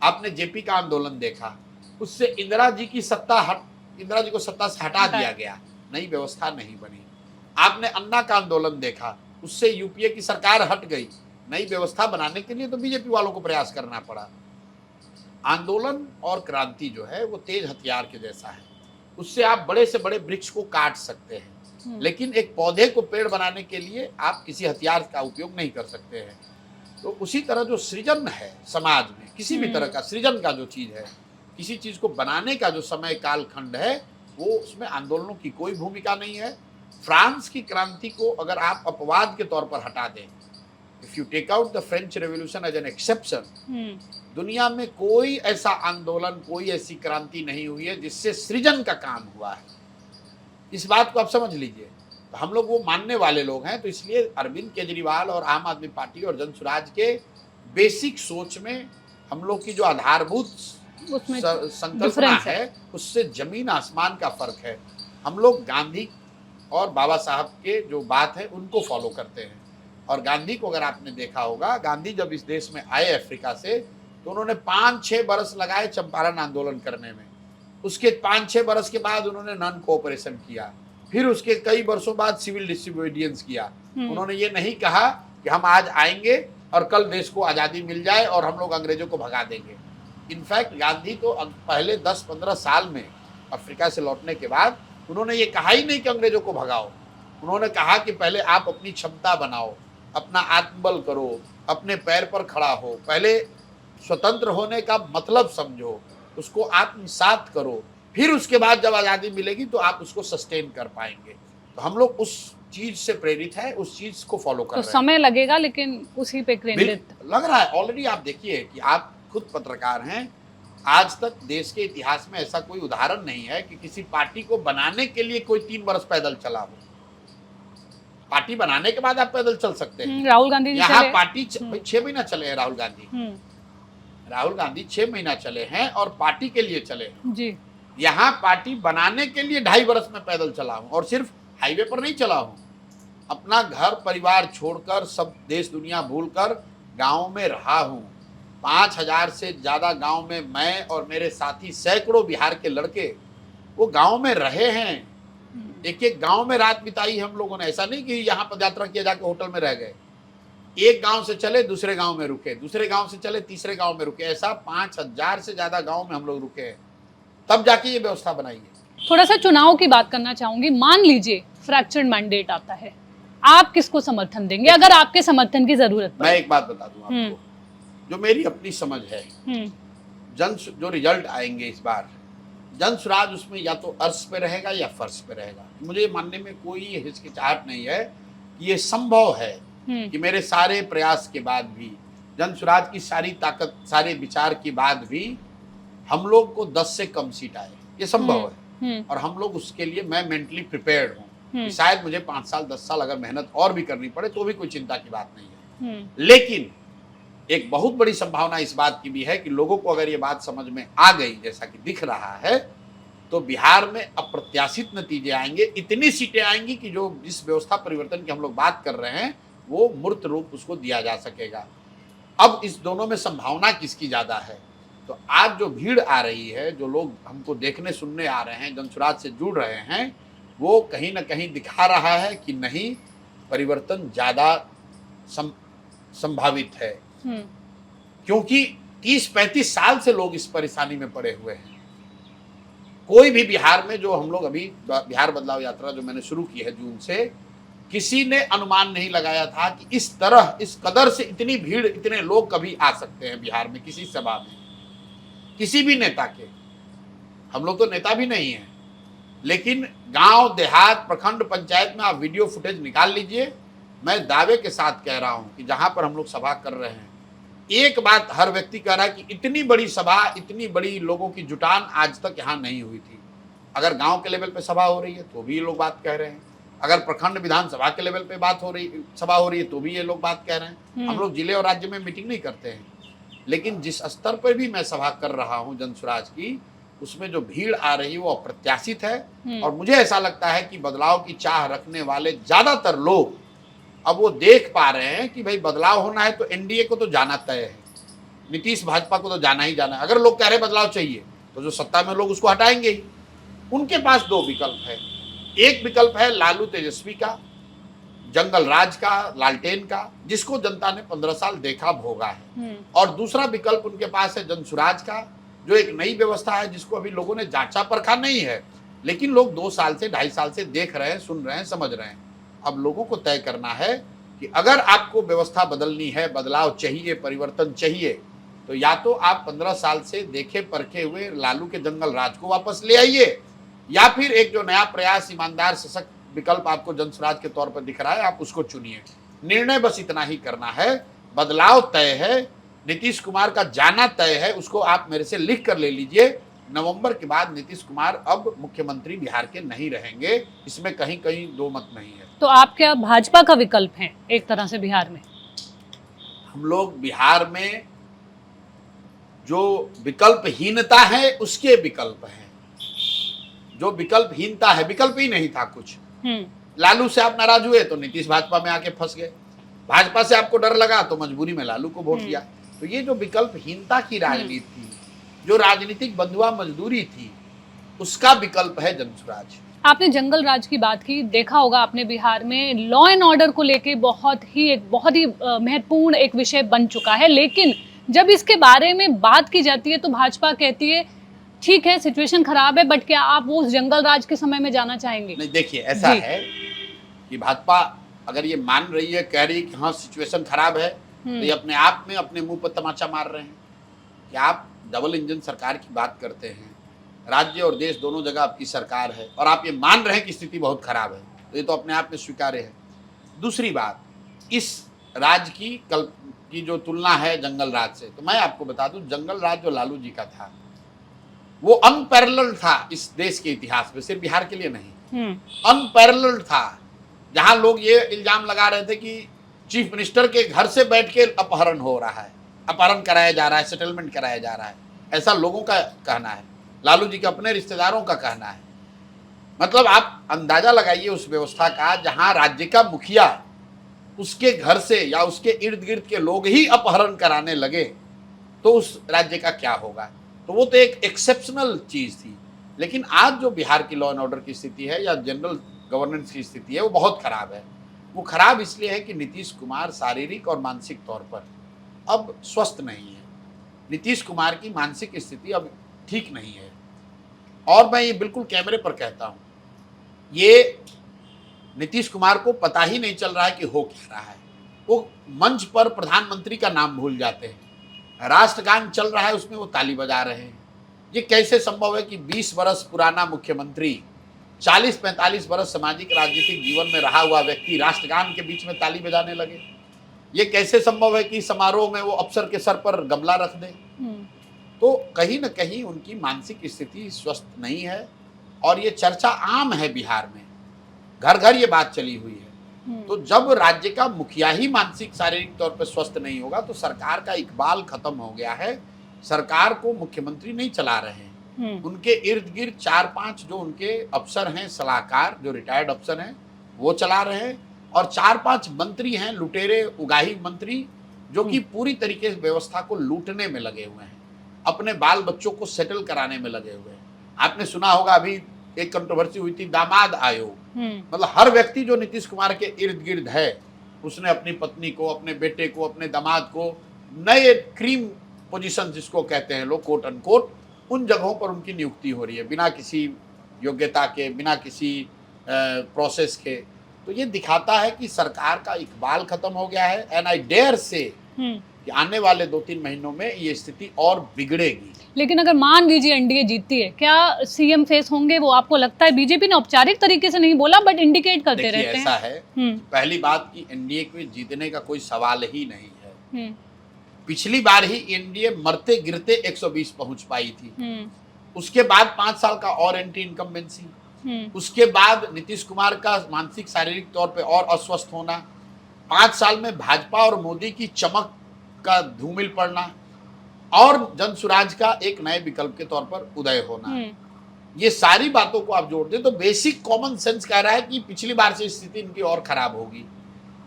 Speaker 1: आपने जेपी का आंदोलन देखा, उससे इंदिरा जी को सत्ता से हटा दिया गया, नई व्यवस्था नहीं बनी। आपने अन्ना का आंदोलन देखा, उससे यूपीए की सरकार हट गई, नई व्यवस्था बनाने के लिए तो बीजेपी वालों को प्रयास करना पड़ा। आंदोलन और क्रांति जो है वो तेज हथियार के जैसा है, उससे आप बड़े से बड़े वृक्ष को काट सकते हैं, लेकिन एक पौधे को पेड़ बनाने के लिए आप किसी हथियार का उपयोग नहीं कर सकते हैं। तो उसी तरह जो सृजन है समाज में, किसी भी तरह का सृजन का जो चीज है, किसी चीज को बनाने का जो समय काल खंड है, वो उसमें आंदोलनों की कोई भूमिका नहीं है। फ्रांस की क्रांति को अगर आप अपवाद के तौर पर हटा दें, if you take out the French Revolution as an exception, दुनिया में कोई ऐसा आंदोलन, कोई ऐसी क्रांति नहीं हुई है जिससे सृजन का काम हुआ है। इस बात को आप समझ लीजिए। तो हम लोग वो मानने वाले लोग हैं, तो इसलिए अरविंद केजरीवाल और आम आदमी पार्टी और जनसुराज के बेसिक सोच में हम लोग की जो आधारभूत संकल्पना है उससे जमीन आसमान का फर्क है। हम लोग गांधी और बाबा साहब के जो बात है उनको फॉलो करते हैं। और गांधी को अगर आपने देखा होगा, गांधी जब इस देश में आए अफ्रीका से, तो उन्होंने 5-6 बरस लगाए चंपारण आंदोलन करने में। उसके 5-6 बरस के बाद उन्होंने नॉन कोऑपरेशन किया, फिर उसके कई वर्षों बाद सिविल डिसोबीडियंस किया। उन्होंने ये नहीं कहा कि हम आज आएंगे और कल देश को आज़ादी मिल जाए और हम लोग अंग्रेजों को भगा देंगे। इनफैक्ट गांधी तो पहले 10-15 साल में अफ्रीका से लौटने के बाद उन्होंने ये कहा ही नहीं कि अंग्रेजों को भगाओ। उन्होंने कहा कि पहले आप अपनी क्षमता बनाओ, अपना आत्मबल करो, अपने पैर पर खड़ा हो, पहले स्वतंत्र होने का मतलब समझो, उसको आत्मसात करो, फिर उसके बाद जब आज़ादी मिलेगी तो आप उसको सस्टेन कर पाएंगे। तो हम लोग उस चीज से प्रेरित है, उस चीज को फॉलो कर रहे हैं।
Speaker 2: तो समय लगेगा लेकिन उसी पे केंद्रित
Speaker 1: लग रहा है। ऑलरेडी आप देखिए कि आप खुद पत्रकार हैं, आज तक देश के इतिहास में ऐसा कोई उदाहरण नहीं है कि किसी पार्टी को बनाने के लिए कोई 3 बरस पैदल चला हो। पार्टी बनाने के बाद आप पैदल चल सकते हैं।
Speaker 2: राहुल गांधी
Speaker 1: यहाँ पार्टी 6 महीना चले हैं। राहुल गांधी 6 महीना चले हैं और पार्टी के लिए चले हैं
Speaker 2: जी।
Speaker 1: यहाँ पार्टी बनाने के लिए 2.5 बरस में पैदल चला हूँ, और सिर्फ हाईवे पर नहीं चला हूँ, अपना घर परिवार छोड़कर, सब देश दुनिया भूलकर गाँव में रहा हूँ। 5000 से ज़्यादा गांव में मैं और मेरे साथी सैकड़ों बिहार के लड़के वो गांव में रहे हैं। एक एक गांव में रात बिताई हम लोगों ने। ऐसा नहीं कि यहाँ पदयात्रा किया जाके होटल में रह गए। एक गांव से चले दूसरे गांव में रुके, दूसरे गांव से चले तीसरे गांव में रुके, ऐसा 5000 से ज़्यादा गांव में हम लोग रुके हैं, तब जाके ये व्यवस्था बनाई है।
Speaker 2: थोड़ा सा चुनाव की बात करना चाहूंगी। मान लीजिए फ्रैक्चर्ड मैंडेट आता है, आप किसको समर्थन देंगे अगर आपके समर्थन की जरूरत पड़े?
Speaker 1: मैं एक बात बता दूं आपको, जो मेरी अपनी समझ है, जो रिजल्ट आएंगे इस बार, जनसुराज उसमें या तो अर्श पे रहेगा या फर्श पे रहेगा। मुझे मानने में कोई हिचकिचाहट नहीं है कि ये संभव है कि मेरे सारे प्रयास के बाद भी, जनसुराज की सारी ताकत, सारे विचार के बाद भी हम लोग को 10 से कम सीट आए, ये संभव है। और हम लोग उसके लिए, मैं मेंटली प्रिपेयर्ड हूँ। शायद मुझे 5 साल 10 साल अगर मेहनत और भी करनी पड़े तो भी कोई चिंता की बात नहीं है। लेकिन एक बहुत बड़ी संभावना इस बात की भी है कि लोगों को अगर ये बात समझ में आ गई, जैसा कि दिख रहा है, तो बिहार में अप्रत्याशित नतीजे आएंगे। इतनी सीटें आएंगी कि जो जिस व्यवस्था परिवर्तन की हम लोग बात कर रहे हैं वो मूर्त रूप उसको दिया जा सकेगा। अब इस दोनों में संभावना किसकी ज्यादा है? तो आज जो भीड़ आ रही है, जो लोग हमको देखने सुनने आ रहे हैं, जनसुराज से जुड़ रहे हैं, वो कहीं ना कहीं दिखा रहा है कि नहीं, परिवर्तन ज्यादा संभावित है। क्योंकि 30-35 साल से लोग इस परेशानी में पड़े हुए हैं। कोई भी बिहार में, जो हम लोग अभी बिहार बदलाव यात्रा जो मैंने शुरू की है जून से, किसी ने अनुमान नहीं लगाया था कि इस तरह, इस कदर से इतनी भीड़, इतने लोग कभी आ सकते हैं बिहार में किसी सभा में, किसी भी नेता के। हम लोग तो नेता भी नहीं हैं, लेकिन गांव देहात प्रखंड पंचायत में आप वीडियो फुटेज निकाल लीजिए। मैं दावे के साथ कह रहा हूं कि जहां पर हम लोग सभा कर रहे हैं, एक बात हर व्यक्ति कह रहा है कि इतनी बड़ी सभा, इतनी बड़ी लोगों की जुटान आज तक यहां नहीं हुई थी। अगर गांव के लेवल पे सभा हो रही है तो भी ये लोग बात कह रहे हैं, अगर प्रखंड विधानसभा के लेवल पे सभा हो रही है तो भी ये लोग बात कह रहे हैं। हम लोग जिले और राज्य में मीटिंग नहीं करते हैं, लेकिन जिस स्तर पर भी मैं सभा कर रहा हूं जनसुराज की, उसमें जो भीड़ आ रही है वो अप्रत्याशित है। और मुझे ऐसा लगता है कि बदलाव की चाह रखने वाले ज्यादातर लोग अब वो देख पा रहे हैं कि भाई बदलाव होना है तो एनडीए को तो जाना तय है, नीतीश भाजपा को तो जाना ही जाना है। अगर लोग कह रहे बदलाव चाहिए तो जो सत्ता में लोग उसको हटाएंगे ही। उनके पास दो विकल्प है, एक विकल्प है लालू तेजस्वी का, जंगल राज का, लालटेन का, जिसको जनता ने 15 साल देखा भोगा है, और दूसरा विकल्प उनके पास है जनसुराज का, जो एक नई व्यवस्था है जिसको अभी लोगों ने जांचा परखा नहीं है, लेकिन लोग 2 साल से 2.5 साल से देख रहे हैं, सुन रहे हैं, समझ रहे हैं। अब लोगों को तय करना है कि अगर आपको व्यवस्था बदलनी है, बदलाव चाहिए, परिवर्तन चाहिए, तो या तो आप 15 साल से देखे परखे हुए लालू के जंगल राज को वापस ले आइए, या फिर एक जो नया प्रयास, ईमानदार सशक्त विकल्प आपको जनसुराज के तौर पर दिख रहा है, आप उसको चुनिए। निर्णय बस इतना ही करना है, बदलाव तय है, नीतीश कुमार का जाना तय है, उसको आप मेरे से लिख कर ले लीजिए। नवंबर के बाद नीतीश कुमार अब मुख्यमंत्री बिहार के नहीं रहेंगे, इसमें कहीं कहीं दो मत नहीं है।
Speaker 2: तो आप क्या भाजपा का विकल्प हैं एक तरह से बिहार में?
Speaker 1: हम लोग बिहार में जो विकल्पहीनता है उसके विकल्प हैं। जो विकल्पहीनता है, विकल्प ही नहीं था कुछ। लालू से आप नाराज हुए तो नीतीश भाजपा में आके फंस गए, भाजपा से आपको डर लगा तो मजबूरी में लालू को वोट दिया। तो ये जो विकल्पहीनता की राजनीति थी, जो राजनीतिक बंधुआ मजदूरी थी, उसका विकल्प है जनसुराज।
Speaker 2: आपने जंगल राज की बात की, देखा होगा आपने बिहार में लॉ एंड ऑर्डर को लेके बहुत ही महत्वपूर्ण एक विषय बन चुका है, लेकिन जब इसके बारे में बात की जाती है तो भाजपा कहती है ठीक है सिचुएशन खराब है, बट क्या आप वो उस जंगल राज के समय में जाना चाहेंगे?
Speaker 1: नहीं, देखिए ऐसा है कि भाजपा अगर ये मान रही है, कह रही है कि हाँ सिचुएशन खराब है, तो ये अपने आप में अपने मुंह पर तमाचा मार रहे हैं कि आप डबल इंजन सरकार की बात करते हैं, राज्य और देश दोनों जगह आपकी सरकार है, और आप ये मान रहे हैं कि स्थिति बहुत खराब है, तो ये तो अपने आप में स्वीकार्य है। दूसरी बात, इस राज की जो तुलना है जंगल राज से, तो मैं आपको बता दूं, जंगल राज जो लालू जी का था वो अनपैरेलल्ड था इस देश के इतिहास में, सिर्फ बिहार के लिए नहीं, अनपैरेलल्ड था। जहां लोग ये इल्जाम लगा रहे थे कि चीफ मिनिस्टर के घर से बैठ के अपहरण हो रहा है, अपहरण कराया जा रहा है, सेटलमेंट कराया जा रहा है, ऐसा लोगों का कहना है, लालू जी के अपने रिश्तेदारों का कहना है। मतलब आप अंदाजा लगाइए उस व्यवस्था का, जहां राज्य का मुखिया उसके घर से या उसके इर्द गिर्द के लोग ही अपहरण कराने लगे, तो उस राज्य का क्या होगा। तो वो तो एक एक्सेप्शनल चीज थी। लेकिन आज जो बिहार की लॉ एंड ऑर्डर की स्थिति है या जनरल गवर्नेंस की स्थिति है, वो बहुत खराब है। वो खराब इसलिए है कि नीतीश कुमार शारीरिक और मानसिक तौर पर अब स्वस्थ नहीं है। नीतीश कुमार की मानसिक स्थिति अब ठीक नहीं है, और मैं ये बिल्कुल कैमरे पर कहता हूं, ये नीतीश कुमार को पता ही नहीं चल रहा है कि हो क्या रहा है। वो मंच पर प्रधानमंत्री का नाम भूल जाते हैं, राष्ट्रगान चल रहा है उसमें वो ताली बजा रहे हैं। ये कैसे संभव है कि 20 वर्ष पुराना मुख्यमंत्री, 40-45 वर्ष सामाजिक राजनीतिक जीवन में रहा हुआ व्यक्ति राष्ट्रगान के बीच में ताली बजाने लगे? ये कैसे संभव है कि समारोह में वो अफसर के सर पर गमला रख दे? तो कहीं ना कहीं उनकी मानसिक स्थिति स्वस्थ नहीं है, और ये चर्चा आम है बिहार में, घर घर ये बात चली हुई है। तो जब राज्य का मुखिया ही मानसिक शारीरिक तौर पर स्वस्थ नहीं होगा, तो सरकार का इकबाल खत्म हो गया है। सरकार को मुख्यमंत्री नहीं चला रहे हैं, उनके इर्द गिर्द 4-5 जो उनके अफसर हैं, सलाहकार जो रिटायर्ड अफसर हैं, वो चला रहे हैं, और 4-5 मंत्री हैं, लुटेरे उगाही मंत्री, जो कि पूरी तरीके से व्यवस्था को लूटने में लगे हुए हैं, अपने बाल बच्चों को सेटल कराने में लगे हुए हैं। आपने सुना होगा अभी एक कंट्रोवर्सी हुई थी दामाद आयोग, मतलब हर व्यक्ति जो नीतीश कुमार के इर्द गिर्द है, उसने अपनी पत्नी को, अपने बेटे को, अपने दामाद को नए क्रीम पोजीशन जिसको कहते हैं लोग कोट अनकोट, उन जगहों पर उनकी नियुक्ति हो रही है बिना किसी योग्यता के, बिना किसी प्रोसेस के। तो ये दिखाता है कि सरकार का इकबाल खत्म हो गया है। एंड आई डेयर से कि आने वाले 2-3 महीनों में ये स्थिति और बिगड़ेगी।
Speaker 2: लेकिन अगर मान लीजिए एनडीए जीतती है, क्या सीएम फेस होंगे वो? आपको लगता है? बीजेपी ने औपचारिक तरीके से नहीं बोला बट इंडिकेट करते रहते हैं।
Speaker 1: ऐसा है, पहली बात कि एनडीए के जीतने का कोई सवाल ही नहीं है। पिछली बार ही एनडीए मरते गिरते 120 पहुंच पाई थी। उसके बाद 5 साल का और एंटी इनकम्बेंसी, उसके बाद नीतीश कुमार का मानसिक शारीरिक तौर पे और अस्वस्थ होना, 5 साल में भाजपा और मोदी की चमक का धूमिल पड़ना और जन स्वराज का एक नए विकल्प के तौर पर उदय होना, ये सारी बातों को आप जोड़ दें तो बेसिक कॉमन सेंस कह रहा है कि पिछली बार से स्थिति इनकी और खराब होगी।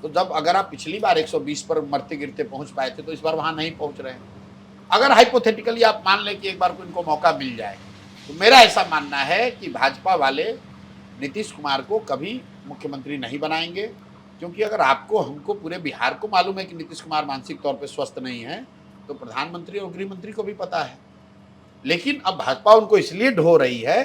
Speaker 1: तो जब अगर आप पिछली बार 120 पर मरते गिरते पहुंच पाए थे तो इस बार वहां नहीं पहुंच रहे हैं। अगर हाइपोथेटिकली आप मान लें कि एक बार को इनको मौका मिल जाए, तो मेरा ऐसा मानना है कि भाजपा वाले नीतीश कुमार को कभी मुख्यमंत्री नहीं बनाएंगे, क्योंकि अगर आपको हमको पूरे बिहार को मालूम है कि नीतीश कुमार मानसिक तौर पर स्वस्थ नहीं है, तो प्रधानमंत्री और गृह मंत्री को भी पता है। लेकिन अब भाजपा उनको इसलिए ढो रही है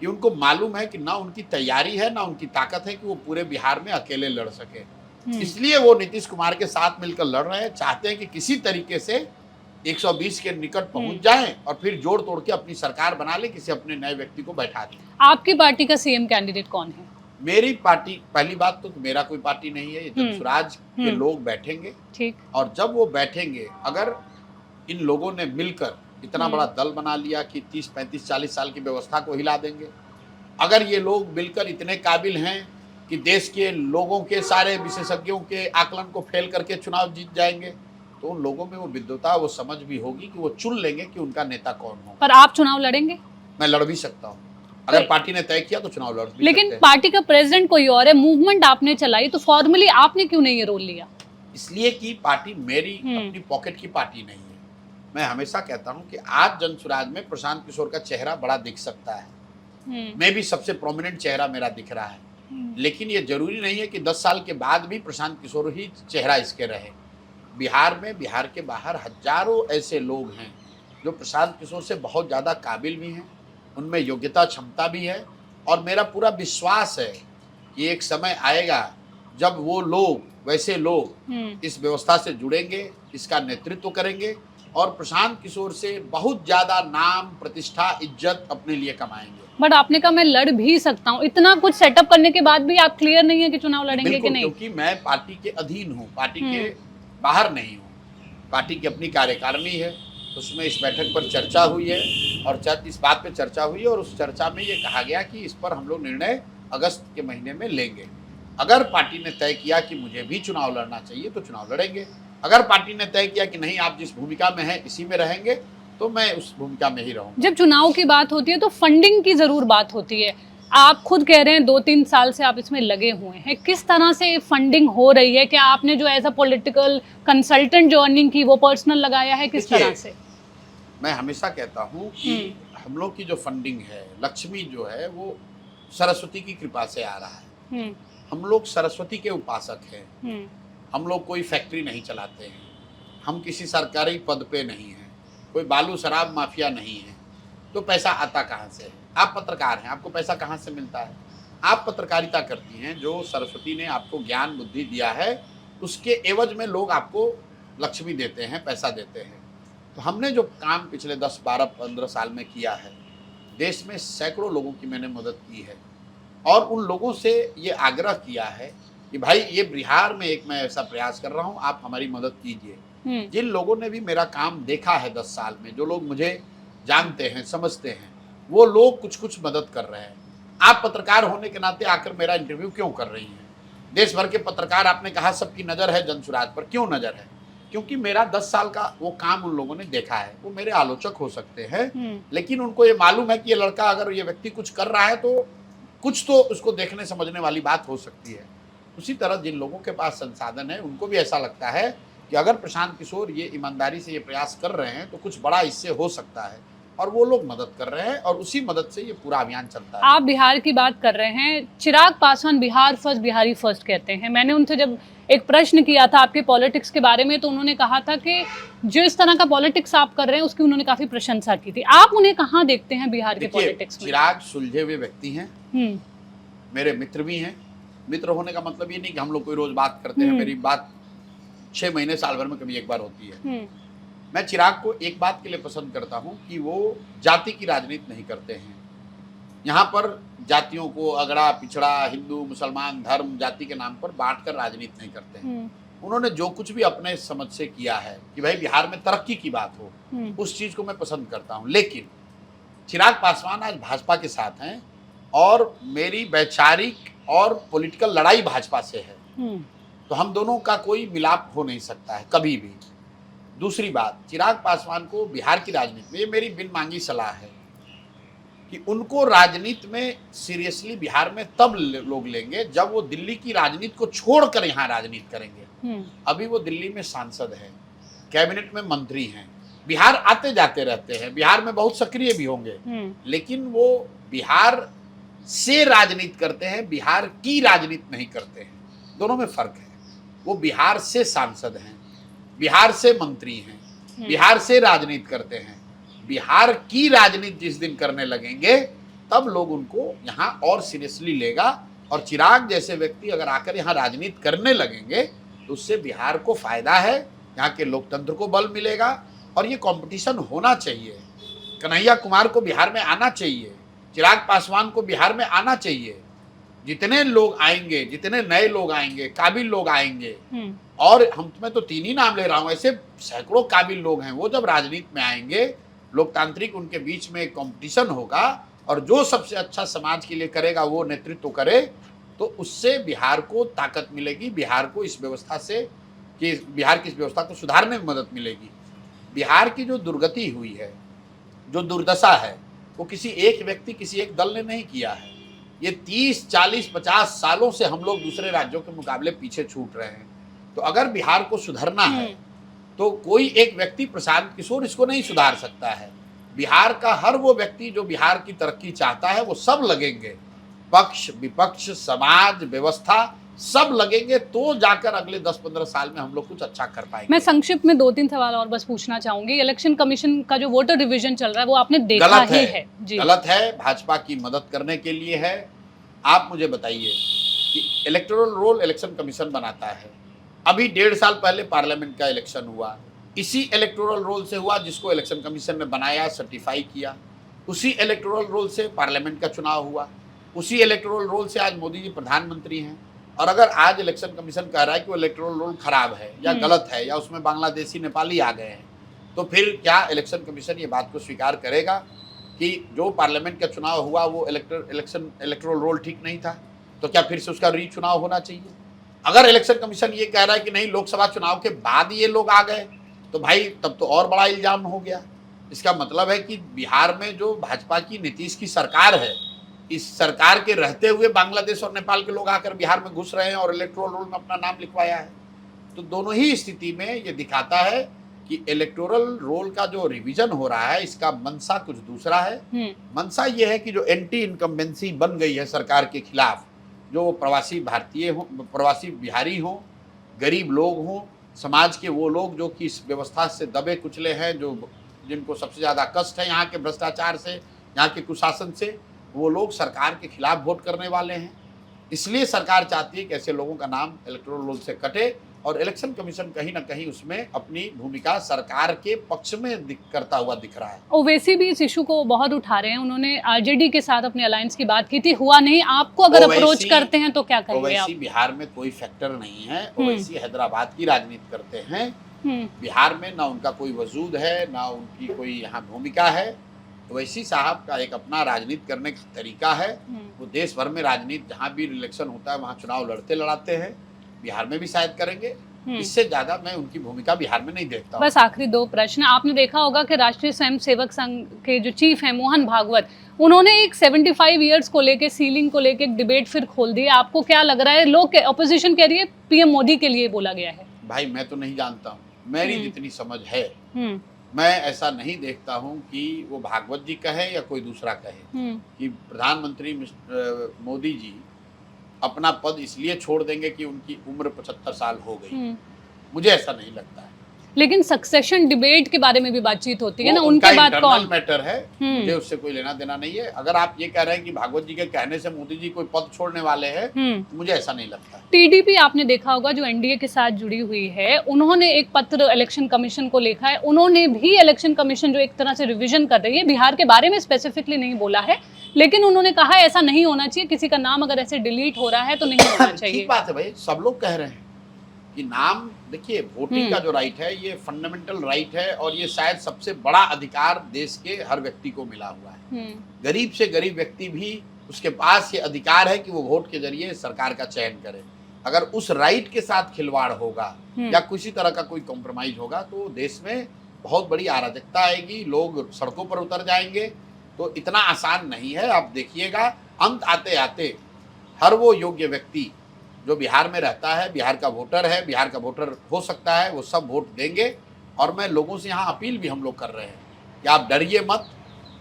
Speaker 1: कि उनको मालूम है कि ना उनकी तैयारी है ना उनकी ताकत है कि वो पूरे बिहार में अकेले लड़ सके। इसलिए वो नीतीश कुमार के साथ मिलकर लड़ रहे हैं, चाहते हैं कि किसी तरीके से 120 के निकट पहुंच जाएं और फिर जोड़ तोड़ के अपनी सरकार बना ले, किसी अपने नए व्यक्ति को बैठा दें।
Speaker 2: आपकी पार्टी का सीएम कैंडिडेट कौन है?
Speaker 1: मेरी पार्टी, पहली बात तो मेरा कोई पार्टी नहीं है, ये जन स्वराज के लोग बैठेंगे।
Speaker 2: ठीक।
Speaker 1: और जब वो बैठेंगे, अगर इन लोगों ने मिलकर इतना बड़ा दल बना लिया कि 30, 35, 40 साल की व्यवस्था को हिला देंगे, अगर ये लोग मिलकर इतने काबिल हैं कि देश के लोगों के सारे विशेषज्ञों के आकलन को फेल करके चुनाव जीत जाएंगे, तो उन लोगों में वो विद्वता, वो समझ भी होगी कि वो चुन लेंगे कि उनका नेता कौन हो।
Speaker 2: पर आप चुनाव लड़ेंगे?
Speaker 1: मैं लड़ भी सकता हूँ, अगर पार्टी ने तय किया तो चुनाव लड़ भी
Speaker 2: लेकिन
Speaker 1: सकते हैं।
Speaker 2: पार्टी का प्रेसिडेंट कोई और है, मूवमेंट आपने चलाई, तो फॉर्मली आपने क्यों नहीं ये रोल लिया?
Speaker 1: इसलिए कि पार्टी मेरी अपनी पॉकेट की पार्टी नहीं है। मैं हमेशा कहता हूं कि आज जन स्वराज में प्रशांत किशोर का चेहरा बड़ा दिख सकता है, मैं भी सबसे प्रोमिनेंट चेहरा मेरा दिख रहा है, लेकिन ये जरूरी नहीं है कि 10 साल के बाद भी प्रशांत किशोर ही चेहरा इसके रहे। बिहार में, बिहार के बाहर हजारों ऐसे लोग हैं जो प्रशांत किशोर से बहुत ज़्यादा काबिल भी हैं, उनमें योग्यता क्षमता भी है, और मेरा पूरा विश्वास है कि एक समय आएगा जब वो लोग, वैसे लोग इस व्यवस्था से जुड़ेंगे, इसका नेतृत्व करेंगे और प्रशांत किशोर से बहुत ज्यादा नाम, प्रतिष्ठा, इज्जत अपने लिए कमाएंगे।
Speaker 2: बट आपने कहा मैं लड़ भी सकता हूँ, इतना कुछ सेटअप करने के बाद भी आप क्लियर नहीं है कि चुनाव लड़ेंगे कि नहीं?
Speaker 1: क्योंकि मैं पार्टी के अधीन हूँ, पार्टी के बाहर नहीं हूँ। पार्टी की अपनी कार्यकारिणी है, उसमें इस बैठक पर चर्चा हुई है और इस बात पे चर्चा हुई है और उस चर्चा में ये कहा गया कि इस पर हम लोग निर्णय अगस्त के महीने में लेंगे। अगर पार्टी ने तय किया कि मुझे भी चुनाव लड़ना चाहिए तो चुनाव लड़ेंगे, अगर पार्टी ने तय किया कि नहीं आप जिस भूमिका में हैं इसी में रहेंगे, तो मैं उस भूमिका में ही रहूँगा।
Speaker 2: जब चुनाव की बात होती है तो फंडिंग की जरूर बात होती है। आप खुद कह रहे हैं 2-3 साल से आप इसमें लगे हुए हैं, किस तरह से फंडिंग हो रही है? क्या आपने जो एज अ पॉलिटिकल कंसल्टेंट जो अर्निंग की वो पर्सनल लगाया है, किस तरह से?
Speaker 1: मैं हमेशा कहता हूँ कि हम लोग की जो फंडिंग है, लक्ष्मी जो है वो सरस्वती की कृपा से आ रहा है। हम लोग सरस्वती के उपासक हैं, हम लोग कोई फैक्ट्री नहीं चलाते हैं, हम किसी सरकारी पद पे नहीं हैं, कोई बालू शराब माफिया नहीं है, तो पैसा आता कहाँ से है? आप पत्रकार हैं, आपको पैसा कहाँ से मिलता है? आप पत्रकारिता करती हैं, जो सरस्वती ने आपको ज्ञान बुद्धि दिया है, उसके एवज में लोग आपको लक्ष्मी देते हैं, पैसा देते हैं। तो हमने जो काम पिछले 10, 12, 15 साल में किया है, देश में सैकड़ों लोगों की मैंने मदद की है और उन लोगों से ये आग्रह किया है कि भाई ये बिहार में एक मैं ऐसा प्रयास कर रहा हूँ, आप हमारी मदद कीजिए। जिन लोगों ने भी मेरा काम देखा है 10 साल में, जो लोग मुझे जानते हैं, समझते हैं, वो लोग कुछ कुछ मदद कर रहे हैं। आप पत्रकार होने के नाते आकर मेरा इंटरव्यू क्यों कर रही हैं? देश भर के पत्रकार, आपने कहा सबकी नज़र है जन स्वराज पर, क्यों नज़र है? क्योंकि मेरा 10 साल का वो काम उन लोगों ने देखा है। वो मेरे आलोचक हो सकते हैं, लेकिन उनको ये मालूम है कि ये लड़का, अगर ये व्यक्ति कुछ कर रहा है तो कुछ तो उसको देखने समझने वाली बात हो सकती है। उसी तरह जिन लोगों के पास संसाधन है, उनको भी ऐसा लगता है कि अगर प्रशांत किशोर ये ईमानदारी से ये प्रयास कर रहे हैं तो कुछ बड़ा इससे हो सकता है, और वो लोग मदद कर रहे हैं और उसी मदद से ये पूरा अभियान चलता है।
Speaker 2: आप बिहार की बात कर रहे हैं, चिराग पासवान बिहार फर्स्ट, बिहारी फर्स्ट कहते हैं। मैंने उनसे जब एक प्रश्न किया था आपके पॉलिटिक्स के बारे में, तो उन्होंने कहा था कि जो इस तरह का पॉलिटिक्स आप कर रहे हैं उसकी उन्होंने काफी प्रशंसा की थी। आप उन्हें कहाँ देखते हैं बिहार के
Speaker 1: देखिए,
Speaker 2: पॉलिटिक्स में?
Speaker 1: चिराग सुलझे हुए व्यक्ति हैं,
Speaker 2: हम्म,
Speaker 1: मेरे मित्र भी हैं। मित्र होने का मतलब ये नहीं कि हम लोग कोई रोज बात करते हैं, मेरी बात 6 महीने साल भर में कभी एक बार होती है। मैं चिराग को एक बात के लिए पसंद करता हूं कि वो जाति की राजनीति नहीं करते हैं। यहाँ पर जातियों को अगड़ा पिछड़ा, हिंदू मुसलमान धर्म जाति के नाम पर बांट कर राजनीति नहीं करते हैं। उन्होंने जो कुछ भी अपने समझ से किया है कि भाई बिहार में तरक्की की बात हो, उस चीज को मैं पसंद करता हूं। लेकिन चिराग पासवान आज भाजपा के साथ हैं और मेरी वैचारिक और पॉलिटिकल लड़ाई भाजपा से है, तो हम दोनों का कोई मिलाप हो नहीं सकता है कभी भी। दूसरी बात, चिराग पासवान को बिहार की राजनीति में, ये मेरी बिन मांगी सलाह है कि उनको राजनीति में सीरियसली बिहार में तब लोग लेंगे जब वो दिल्ली की राजनीति को छोड़कर यहाँ राजनीति करेंगे। अभी वो दिल्ली में सांसद हैं, कैबिनेट में मंत्री हैं, बिहार आते जाते रहते हैं, बिहार में बहुत सक्रिय भी होंगे, लेकिन वो बिहार से राजनीति करते हैं, बिहार की राजनीति नहीं करते हैं। दोनों में फर्क है। वो बिहार से सांसद हैं, बिहार से मंत्री हैं, बिहार से राजनीति करते हैं। बिहार की राजनीति जिस दिन करने लगेंगे तब लोग उनको यहाँ और सीरियसली लेगा। और चिराग जैसे व्यक्ति अगर आकर यहाँ राजनीति करने लगेंगे तो उससे बिहार को फायदा है, यहाँ के लोकतंत्र को बल मिलेगा और ये कंपटीशन होना चाहिए। कन्हैया कुमार को बिहार में आना चाहिए, चिराग पासवान को बिहार में आना चाहिए। जितने लोग आएंगे, जितने नए लोग आएंगे, काबिल लोग आएंगे, और मैं तो 3 ही नाम ले रहा हूं, ऐसे सैकड़ों काबिल लोग हैं, वो जब राजनीति में आएंगे, लोकतांत्रिक उनके बीच में कंपटीशन होगा और जो सबसे अच्छा समाज के लिए करेगा वो नेतृत्व करे, तो उससे बिहार को ताकत मिलेगी, बिहार को इस व्यवस्था से कि बिहार की इस व्यवस्था को सुधारने में मदद मिलेगी। बिहार की जो दुर्गति हुई है, जो दुर्दशा है, वो किसी एक व्यक्ति, किसी एक दल ने नहीं किया है। ये 30, 40, 50 सालों से हम लोग दूसरे राज्यों के मुकाबले पीछे छूट रहे हैं। तो अगर बिहार को सुधरना है तो कोई एक व्यक्ति, प्रशांत किशोर, इसको नहीं सुधार सकता है। बिहार का हर वो व्यक्ति जो बिहार की तरक्की चाहता है, वो सब लगेंगे, पक्ष विपक्ष समाज व्यवस्था सब लगेंगे, तो जाकर अगले 10-15 साल में हम लोग कुछ अच्छा कर पाएंगे।
Speaker 2: मैं संक्षिप्त में 2-3 सवाल और बस पूछना चाहूंगी। इलेक्शन कमीशन का जो वोटर डिवीजन चल रहा है वो आपने देखा ही है जी।
Speaker 1: गलत है, भाजपा की मदद करने के लिए है। आप मुझे बताइए कि इलेक्टोरल रोल इलेक्शन कमीशन बनाता है। अभी 1.5 साल पहले पार्लियामेंट का इलेक्शन हुआ, इसी इलेक्टोरल रोल से हुआ जिसको इलेक्शन कमीशन ने बनाया, सर्टिफाई किया। उसी इलेक्टोरल रोल से पार्लियामेंट का चुनाव हुआ, उसी इलेक्टोरल रोल से आज मोदी जी प्रधानमंत्री हैं। और अगर आज इलेक्शन कमीशन कह रहा है कि वो इलेक्टोरल रोल खराब है या गलत है या उसमें बांग्लादेशी नेपाली आ गए हैं, तो फिर क्या इलेक्शन कमीशन ये बात को स्वीकार करेगा कि जो पार्लियामेंट का चुनाव हुआ वो इलेक्टोरल रोल ठीक नहीं था? तो क्या फिर से उसका री चुनाव होना चाहिए? अगर इलेक्शन कमीशन ये कह रहा है कि नहीं, लोकसभा चुनाव के बाद ये लोग आ गए, तो भाई तब तो और बड़ा इल्जाम हो गया। इसका मतलब है कि बिहार में जो भाजपा की नीतीश की सरकार है, इस सरकार के रहते हुए बांग्लादेश और नेपाल के लोग आकर बिहार में घुस रहे हैं और इलेक्टोरल रोल में अपना नाम लिखवाया है। तो दोनों ही स्थिति में ये दिखाता है कि इलेक्टोरल रोल का जो रिवीजन हो रहा है, इसका मंशा कुछ दूसरा है। मंशा ये है कि जो एंटी इनकम्बेंसी बन गई है सरकार के खिलाफ, जो प्रवासी भारतीय हो, प्रवासी बिहारी हों, गरीब लोग हों, समाज के वो लोग जो कि इस व्यवस्था से दबे कुचले हैं, जो जिनको सबसे ज़्यादा कष्ट है यहाँ के भ्रष्टाचार से, यहाँ के कुशासन से, वो लोग सरकार के खिलाफ वोट करने वाले हैं। इसलिए सरकार चाहती है कि ऐसे लोगों का नाम इलेक्टोरल रोल से कटे और इलेक्शन कमीशन कहीं ना कहीं उसमें अपनी भूमिका सरकार के पक्ष में करता हुआ दिख रहा है।
Speaker 2: ओवैसी भी इस इशू को बहुत उठा रहे हैं, उन्होंने आरजेडी के साथ अपने अलायंस की बात की थी, हुआ नहीं। आपको अगर अप्रोच करते हैं तो क्या कहेंगे आप?
Speaker 1: ओवैसी बिहार में कोई फैक्टर नहीं है। ओवैसी हैदराबाद की राजनीति करते हैं, बिहार में ना उनका कोई वजूद है, ना उनकी कोई यहाँ भूमिका है। ओवैसी साहब का एक अपना राजनीति करने का तरीका है। वो देश भर में राजनीति, जहाँ भी इलेक्शन होता है वहाँ चुनाव लड़ते हैं, बिहार में भी शायद करेंगे। इससे ज्यादा मैं उनकी भूमिका बिहार में नहीं देखता।
Speaker 2: बस आखिरी 2 प्रश्न। आपने देखा होगा कि राष्ट्रीय स्वयं सेवक संघ के जो चीफ हैं मोहन भागवत, उन्होंने एक 75 इयर्स को लेके, सीलिंग को लेके एक डिबेट फिर खोल दी। आपको क्या लग रहा है? लोग, ऑपोजिशन कह रही है पीएम मोदी के लिए बोला गया है।
Speaker 1: भाई मैं तो नहीं जानता हूँ, मेरी जितनी समझ है मैं ऐसा नहीं देखता हूँ कि वो भागवत जी कहे या कोई दूसरा कहे कि प्रधानमंत्री मोदी जी अपना पद इसलिए छोड़ देंगे कि उनकी उम्र 75 साल हो गई। मुझे ऐसा नहीं लगता है।
Speaker 2: लेकिन सक्सेशन डिबेट के बारे में भी बातचीत होती है ना,
Speaker 1: वो
Speaker 2: उनके बाद
Speaker 1: इंटरनल
Speaker 2: कौन?
Speaker 1: मैटर है, मुझे उससे कोई लेना देना नहीं है। अगर आप ये कह रहे हैं कि भागवत जी के कहने से मोदी जी कोई पद छोड़ने वाले हैं, तो मुझे ऐसा नहीं लगता।
Speaker 2: टीडीपी आपने देखा होगा जो एनडीए के साथ जुड़ी हुई है, उन्होंने एक पत्र इलेक्शन कमीशन को लिखा है। उन्होंने भी इलेक्शन कमीशन जो एक तरह से रिवीजन कर रही है, बिहार के बारे में स्पेसिफिकली नहीं बोला है, लेकिन उन्होंने कहा ऐसा नहीं होना चाहिए, किसी का नाम अगर ऐसे डिलीट हो रहा है तो नहीं होना चाहिए।
Speaker 1: ठीक बात है भाई, सब लोग कह रहे हैं कि नाम, देखिए वोटिंग का जो राइट है ये फंडामेंटल राइट है, और ये शायद सबसे बड़ा अधिकार देश के हर व्यक्ति को मिला हुआ है। गरीब से गरीब व्यक्ति भी, उसके पास ये अधिकार है कि वो वोट के जरिए सरकार का चयन करे। अगर उस राइट के साथ खिलवाड़ होगा या किसी तरह का कोई कॉम्प्रोमाइज होगा तो देश में बहुत बड़ी अराजकता आएगी, लोग सड़कों पर उतर जाएंगे। तो इतना आसान नहीं है। आप देखिएगा अंत आते आते हर वो योग्य व्यक्ति जो बिहार में रहता है, बिहार का वोटर है, बिहार का वोटर हो सकता है, वो सब वोट देंगे। और मैं लोगों से यहाँ अपील भी हम लोग कर रहे हैं कि आप डरिए मत।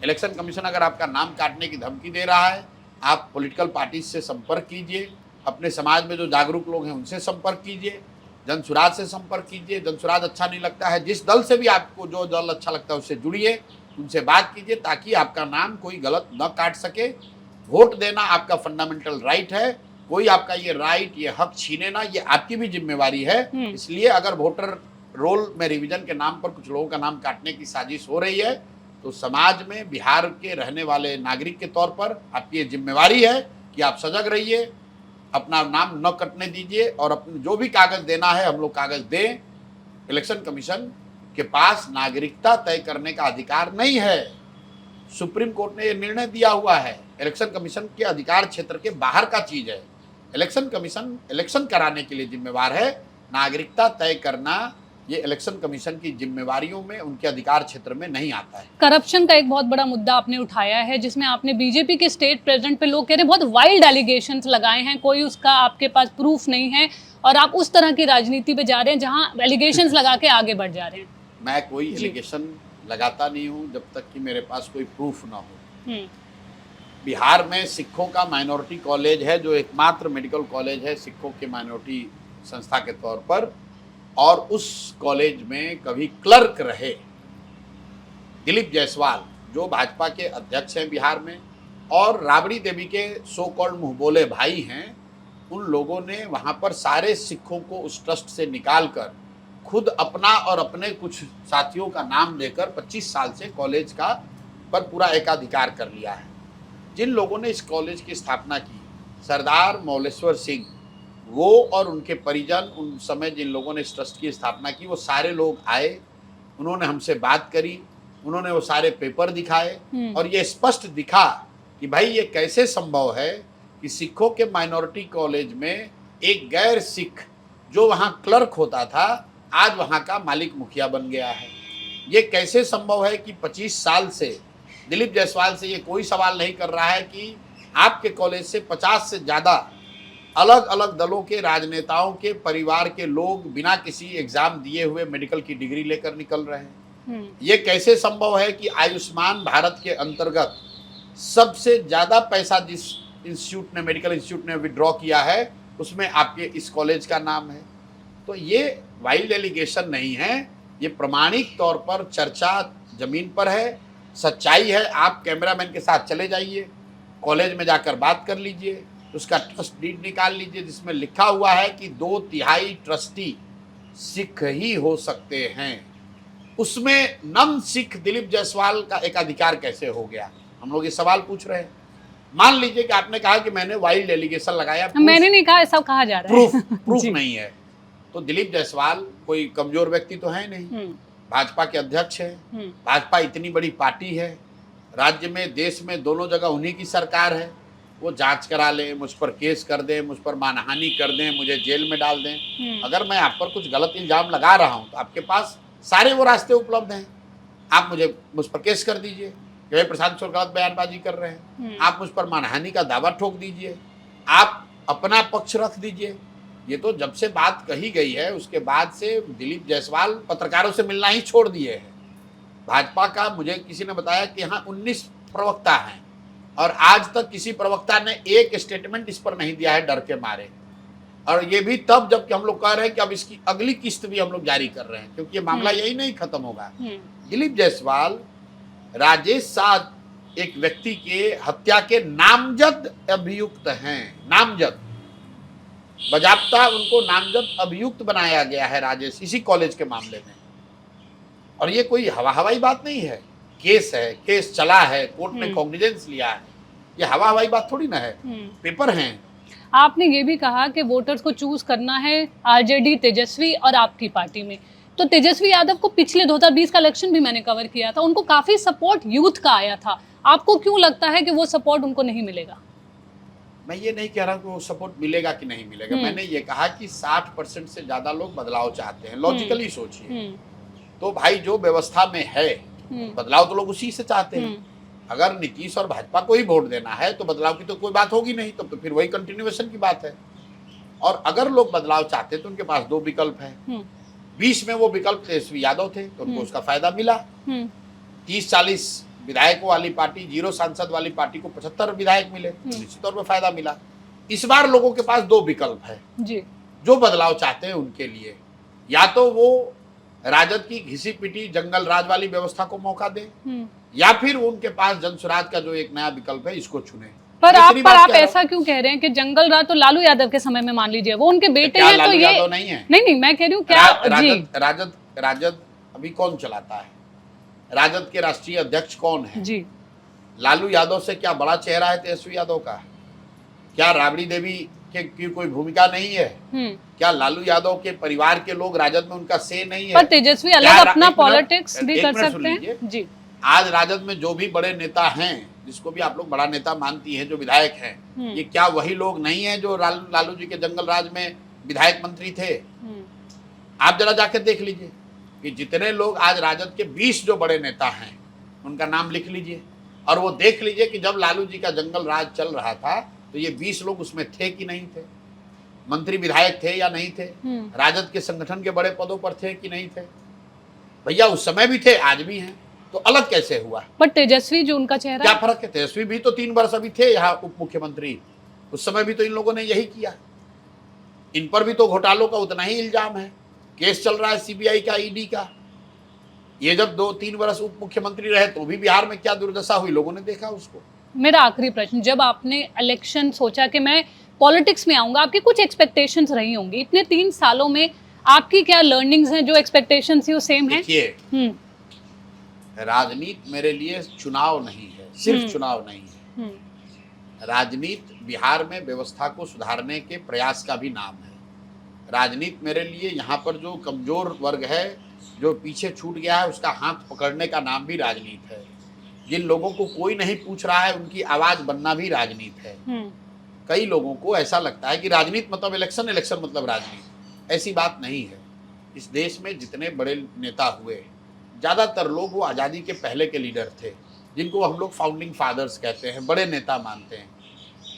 Speaker 1: इलेक्शन कमीशन अगर आपका नाम काटने की धमकी दे रहा है, आप पॉलिटिकल पार्टी से संपर्क कीजिए, अपने समाज में जो जागरूक लोग हैं उनसे संपर्क कीजिए, जनसुराज से संपर्क कीजिए। जनसुराज अच्छा नहीं लगता है, जिस दल से भी आपको जो दल अच्छा लगता है उससे जुड़िए, उनसे बात कीजिए, ताकि आपका नाम कोई गलत न काट सके। वोट देना आपका फंडामेंटल राइट है, कोई आपका ये राइट, ये हक छीने ना, ये आपकी भी जिम्मेवारी है। इसलिए अगर वोटर रोल में रिवीजन के नाम पर कुछ लोगों का नाम काटने की साजिश हो रही है, तो समाज में बिहार के रहने वाले नागरिक के तौर पर आपकी ये जिम्मेवारी है कि आप सजग रहिए, अपना नाम न कटने दीजिए, और अपने जो भी कागज देना है हम लोग कागज दें। इलेक्शन कमीशन के पास नागरिकता तय करने का अधिकार नहीं है। सुप्रीम कोर्ट ने यह निर्णय दिया हुआ है, इलेक्शन कमीशन के अधिकार क्षेत्र के बाहर का चीज है। इलेक्शन कमीशन इलेक्शन कराने के लिए जिम्मेवार है, नागरिकता तय करना ये इलेक्शन कमीशन की जिम्मेवारियों में, उनके अधिकार क्षेत्र में नहीं आता है।
Speaker 2: करप्शन का एक बहुत बड़ा मुद्दा आपने उठाया है, जिसमें आपने बीजेपी के स्टेट प्रेसिडेंट पे लोग कह रहे हैं बहुत वाइल्ड एलिगेशंस लगाए हैं, कोई उसका आपके पास प्रूफ नहीं है, और आप उस तरह की राजनीति पे जा रहे हैं जहां एलिगेशंस लगा के आगे बढ़ जा रहे हैं।
Speaker 1: मैं कोई एलिगेशन लगाता नहीं हूं जब तक कि मेरे पास कोई प्रूफ ना हो। बिहार में सिखों का माइनॉरिटी कॉलेज है, जो एकमात्र मेडिकल कॉलेज है सिखों के माइनॉरिटी संस्था के तौर पर, और उस कॉलेज में कभी क्लर्क रहे दिलीप जायसवाल, जो भाजपा के अध्यक्ष हैं बिहार में, और राबड़ी देवी के सो कॉल्ड मुंह बोले भाई हैं। उन लोगों ने वहाँ पर सारे सिखों को उस ट्रस्ट से निकाल कर खुद अपना और अपने कुछ साथियों का नाम देकर 25 साल से कॉलेज का पर पूरा एकाधिकार कर लिया है। जिन लोगों ने इस कॉलेज की स्थापना की, सरदार मौलेश्वर सिंह, वो और उनके परिजन, उन समय जिन लोगों ने इस ट्रस्ट की स्थापना की, वो सारे लोग आए, उन्होंने हमसे बात करी, उन्होंने वो सारे पेपर दिखाए, और ये स्पष्ट दिखा कि भाई ये कैसे संभव है कि सिखों के माइनॉरिटी कॉलेज में एक गैर सिख जो वहाँ क्लर्क होता था आज वहाँ का मालिक मुखिया बन गया है। ये कैसे संभव है कि 25 साल से दिलीप जायसवाल से ये कोई सवाल नहीं कर रहा है कि आपके कॉलेज से 50 से ज़्यादा अलग अलग दलों के राजनेताओं के परिवार के लोग बिना किसी एग्जाम दिए हुए मेडिकल की डिग्री लेकर निकल रहे हैं। ये कैसे संभव है कि आयुष्मान भारत के अंतर्गत सबसे ज़्यादा पैसा जिस इंस्टीट्यूट ने, मेडिकल इंस्टीट्यूट ने विड्रॉ किया है, उसमें आपके इस कॉलेज का नाम है। तो ये वाइल्ड एलिगेशन नहीं है, ये प्रमाणिक तौर पर चर्चा जमीन पर है, सच्चाई है। आप कैमरामैन के साथ चले जाइए, कॉलेज में जाकर बात कर लीजिए, उसका ट्रस्ट डीड निकाल लीजिए जिसमें लिखा हुआ है कि 2/3 ट्रस्टी सिख ही हो सकते हैं। उसमें नन सिख दिलीप जायसवाल का एक अधिकार कैसे हो गया? हम लोग ये सवाल पूछ रहे हैं। मान लीजिए कि आपने कहा कि मैंने वाइल्ड एलिगेशन लगाया,
Speaker 2: मैंने नहीं कहा, ऐसा कहा जा रहा है,
Speaker 1: प्रूफ नहीं है। तो दिलीप जायसवाल कोई कमजोर व्यक्ति तो है नहीं, भाजपा के अध्यक्ष है, भाजपा इतनी बड़ी पार्टी है, राज्य में देश में दोनों जगह उन्हीं की सरकार है। वो जांच करा लें, मुझ पर केस कर दें, मुझ पर मानहानि कर दें, मुझे जेल में डाल दें। अगर मैं आप पर कुछ गलत इल्जाम लगा रहा हूं तो आपके पास सारे वो रास्ते उपलब्ध हैं। आप मुझ पर केस कर दीजिए कि प्रशांत किशोर गलत बयानबाजी कर रहे हैं, आप मुझ पर मानहानि का दावा ठोक दीजिए, आप अपना पक्ष रख दीजिए। ये तो जब से बात कही गई है उसके बाद से दिलीप जायसवाल पत्रकारों से मिलना ही छोड़ दिए हैं। भाजपा का मुझे किसी ने बताया कि यहाँ 19 प्रवक्ता हैं, और आज तक किसी प्रवक्ता ने एक स्टेटमेंट इस पर नहीं दिया है डर के मारे। और ये भी तब जबकि हम लोग कह रहे हैं कि अब इसकी अगली किस्त भी हम लोग जारी कर रहे हैं, क्योंकि ये मामला यही नहीं खत्म होगा। दिलीप जायसवाल, राजेश शाह एक व्यक्ति के हत्या के नामजद अभियुक्त हैं, नामजद, बजाबता उनको नामजद अभियुक्त बनाया गया है राजेश, इसी कॉलेज के मामले में। और ये कोई हवाई बात नहीं है, केस है, केस चला है, कोर्ट ने कॉग्निजेंस लिया है, ये हवाई बात थोड़ी ना है, पेपर हैं।
Speaker 2: आपने ये भी कहा कि वोटर्स को चूज करना है आरजेडी, तेजस्वी और आपकी पार्टी में। तो तेजस्वी यादव को पिछले 2020 का इलेक्शन भी मैंने कवर किया था, उनको काफी सपोर्ट यूथ का आया था। आपको क्यों लगता है कि वो सपोर्ट उनको नहीं मिलेगा?
Speaker 1: मैं ये नहीं कह रहा कि वो सपोर्ट मिलेगा कि नहीं मिलेगा, मैंने ये कहा कि 60% से ज्यादा लोग बदलाव चाहते हैं। लॉजिकली सोचिए, तो भाई जो व्यवस्था में है बदलाव तो लोग उसी से चाहते हैं। अगर नीतीश और भाजपा को ही वोट देना है तो बदलाव की तो कोई बात होगी नहीं, तो फिर वही कंटिन्यूएशन की बात है। और अगर लोग बदलाव चाहते तो उनके पास दो विकल्प है। 20 में वो विकल्प तेजस्वी यादव थे तो उनको उसका फायदा मिला। 30-40 विधायकों वाली पार्टी, 0 सांसद वाली पार्टी को 75 विधायक मिले, निश्चित तौर पर फायदा मिला। इस बार लोगों के पास दो विकल्प है
Speaker 2: जी। जो
Speaker 1: बदलाव चाहते हैं उनके लिए, या तो वो राजद की घिसी पिटी जंगल राज वाली व्यवस्था को मौका दे, या फिर उनके पास जनसुराज का जो एक नया विकल्प है इसको चुने।
Speaker 2: पर आप ऐसा क्यों कह रहे हैं कि जंगल राज तो लालू यादव के समय में, मान लीजिए वो उनके बेटे हैं, तो ये
Speaker 1: नहीं है।
Speaker 2: नहीं मैं कह रही हूँ क्या
Speaker 1: राजद अभी कौन चलाता है? राजद के राष्ट्रीय अध्यक्ष कौन है?
Speaker 2: जी।
Speaker 1: लालू यादव से क्या बड़ा चेहरा है तेजस्वी यादव का? क्या राबड़ी देवी की कोई भूमिका नहीं है? क्या लालू यादव के परिवार के लोग राजद में उनका से नहीं है?
Speaker 2: पर तेजस्वी अलग अपना पॉलिटिक्स भी कर सकते हैं जी।
Speaker 1: आज राजद में जो भी बड़े नेता हैं, जिसको भी आप लोग बड़ा नेता मानती हैं, जो विधायक हैं, ये क्या वही लोग नहीं हैं जो लालू जी के जंगल राज में विधायक मंत्री थे? आप जरा जाकर देख लीजिए कि जितने लोग आज राजद के 20 जो बड़े नेता हैं उनका नाम लिख लीजिए, और वो देख लीजिए कि जब लालू जी का जंगल राज चल रहा था तो ये 20 लोग उसमें थे कि नहीं थे, मंत्री विधायक थे या नहीं थे, राजद के संगठन के बड़े पदों पर थे कि नहीं थे? भैया उस समय भी थे, आज भी हैं, तो अलग कैसे हुआ?
Speaker 2: पर तेजस्वी जो उनका चेहरा,
Speaker 1: क्या फर्क है? तेजस्वी भी तो 3 वर्ष अभी थे यहाँ उप मुख्यमंत्री, उस समय भी तो इन लोगों ने यही किया। इन पर भी तो घोटालों का उतना ही इल्जाम है, केस चल रहा है सीबीआई का, ईडी का। ये जब 2-3 वर्ष उप मुख्यमंत्री रहे तो भी बिहार में क्या दुर्दशा हुई, लोगों ने देखा उसको।
Speaker 2: मेरा आखिरी प्रश्न, जब आपने इलेक्शन सोचा कि मैं पॉलिटिक्स में आऊंगा, आपकी कुछ एक्सपेक्टेशंस रही होंगी, इतने 3 सालों में आपकी क्या लर्निंग्स हैं? जो एक्सपेक्टेशंस थी वो सेम है?
Speaker 1: देखिए, राजनीति मेरे लिए चुनाव नहीं है, सिर्फ चुनाव नहीं है। राजनीति बिहार में व्यवस्था को सुधारने के प्रयास का भी नाम है। राजनीति मेरे लिए यहाँ पर जो कमजोर वर्ग है, जो पीछे छूट गया है, उसका हाथ पकड़ने का नाम भी राजनीति है। जिन लोगों को कोई नहीं पूछ रहा है उनकी आवाज बनना भी राजनीति है। कई लोगों को ऐसा लगता है कि राजनीति मतलब इलेक्शन, इलेक्शन मतलब राजनीति। ऐसी बात नहीं है। इस देश में जितने बड़े नेता हुए, ज़्यादातर लोग वो आज़ादी के पहले के लीडर थे, जिनको हम लोग फाउंडिंग फादर्स कहते हैं, बड़े नेता मानते हैं।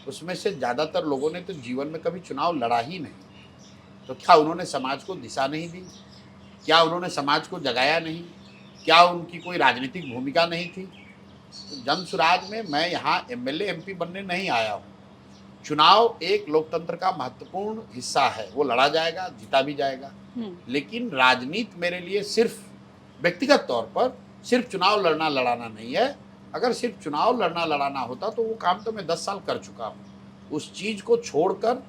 Speaker 1: उसमें से ज़्यादातर लोगों ने तो जीवन में कभी चुनाव लड़ा ही नहीं। तो क्या उन्होंने समाज को दिशा नहीं दी? क्या उन्होंने समाज को जगाया नहीं? क्या उनकी कोई राजनीतिक भूमिका नहीं थी? तो जनसुराज में मैं यहाँ एमएलए एमपी बनने नहीं आया हूँ। चुनाव एक लोकतंत्र का महत्वपूर्ण हिस्सा है, वो लड़ा जाएगा, जीता भी जाएगा। लेकिन राजनीति मेरे लिए सिर्फ व्यक्तिगत तौर पर सिर्फ चुनाव लड़ना लड़ाना नहीं है। अगर सिर्फ चुनाव लड़ना लड़ाना होता तो वो काम तो मैं 10 साल कर चुका हूँ। उस चीज़ को छोड़कर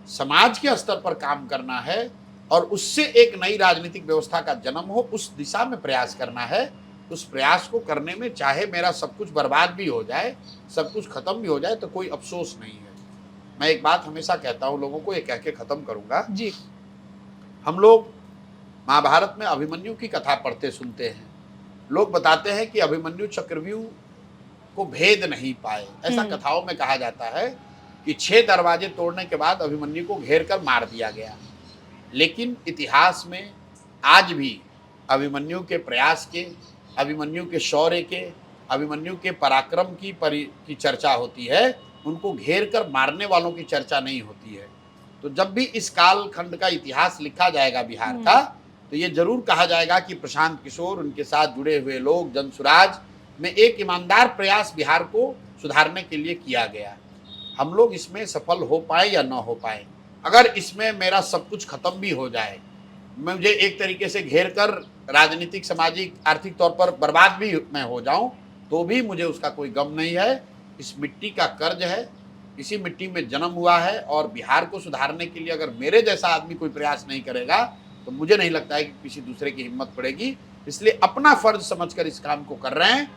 Speaker 1: समाज के स्तर पर काम करना है और उससे एक नई राजनीतिक व्यवस्था का जन्म हो, उस दिशा में प्रयास करना है। उस प्रयास को करने में चाहे मेरा सब कुछ बर्बाद भी हो जाए, सब कुछ खत्म भी हो जाए, तो कोई अफसोस नहीं है। मैं एक बात हमेशा कहता हूँ लोगों को, ये कह के खत्म करूँगा
Speaker 2: जी।
Speaker 1: हम लोग महाभारत में अभिमन्यु की कथा पढ़ते सुनते हैं। लोग बताते हैं कि अभिमन्यु चक्रव्यूह को भेद नहीं पाए। ऐसा कथाओं में कहा जाता है कि 6 दरवाजे तोड़ने के बाद अभिमन्यु को घेर कर मार दिया गया। लेकिन इतिहास में आज भी अभिमन्यु के प्रयास के, अभिमन्यु के शौर्य के, अभिमन्यु के पराक्रम की चर्चा होती है। उनको घेर कर मारने वालों की चर्चा नहीं होती है। तो जब भी इस कालखंड का इतिहास लिखा जाएगा बिहार का, तो ये जरूर कहा जाएगा कि प्रशांत किशोर, उनके साथ जुड़े हुए लोग, जनसुराज, में एक ईमानदार प्रयास बिहार को सुधारने के लिए किया गया। हम लोग इसमें सफल हो पाए या ना हो पाए, अगर इसमें मेरा सब कुछ खत्म भी हो जाए, मुझे एक तरीके से घेर कर राजनीतिक, सामाजिक, आर्थिक तौर पर बर्बाद भी मैं हो जाऊं, तो भी मुझे उसका कोई गम नहीं है। इस मिट्टी का कर्ज है, इसी मिट्टी में जन्म हुआ है, और बिहार को सुधारने के लिए अगर मेरे जैसा आदमी कोई प्रयास नहीं करेगा तो मुझे नहीं लगता है कि किसी दूसरे की हिम्मत पड़ेगी। इसलिए अपना फर्ज समझकर इस काम को कर रहे हैं।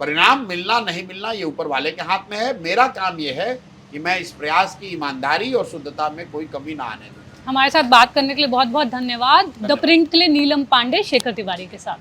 Speaker 1: परिणाम मिलना नहीं मिलना ये ऊपर वाले के हाथ में है। मेरा काम ये है कि मैं इस प्रयास की ईमानदारी और शुद्धता में कोई कमी ना आने दूं।
Speaker 2: हमारे साथ बात करने के लिए बहुत बहुत धन्यवाद। द प्रिंट के लिए नीलम पांडे, शेखर तिवारी के साथ।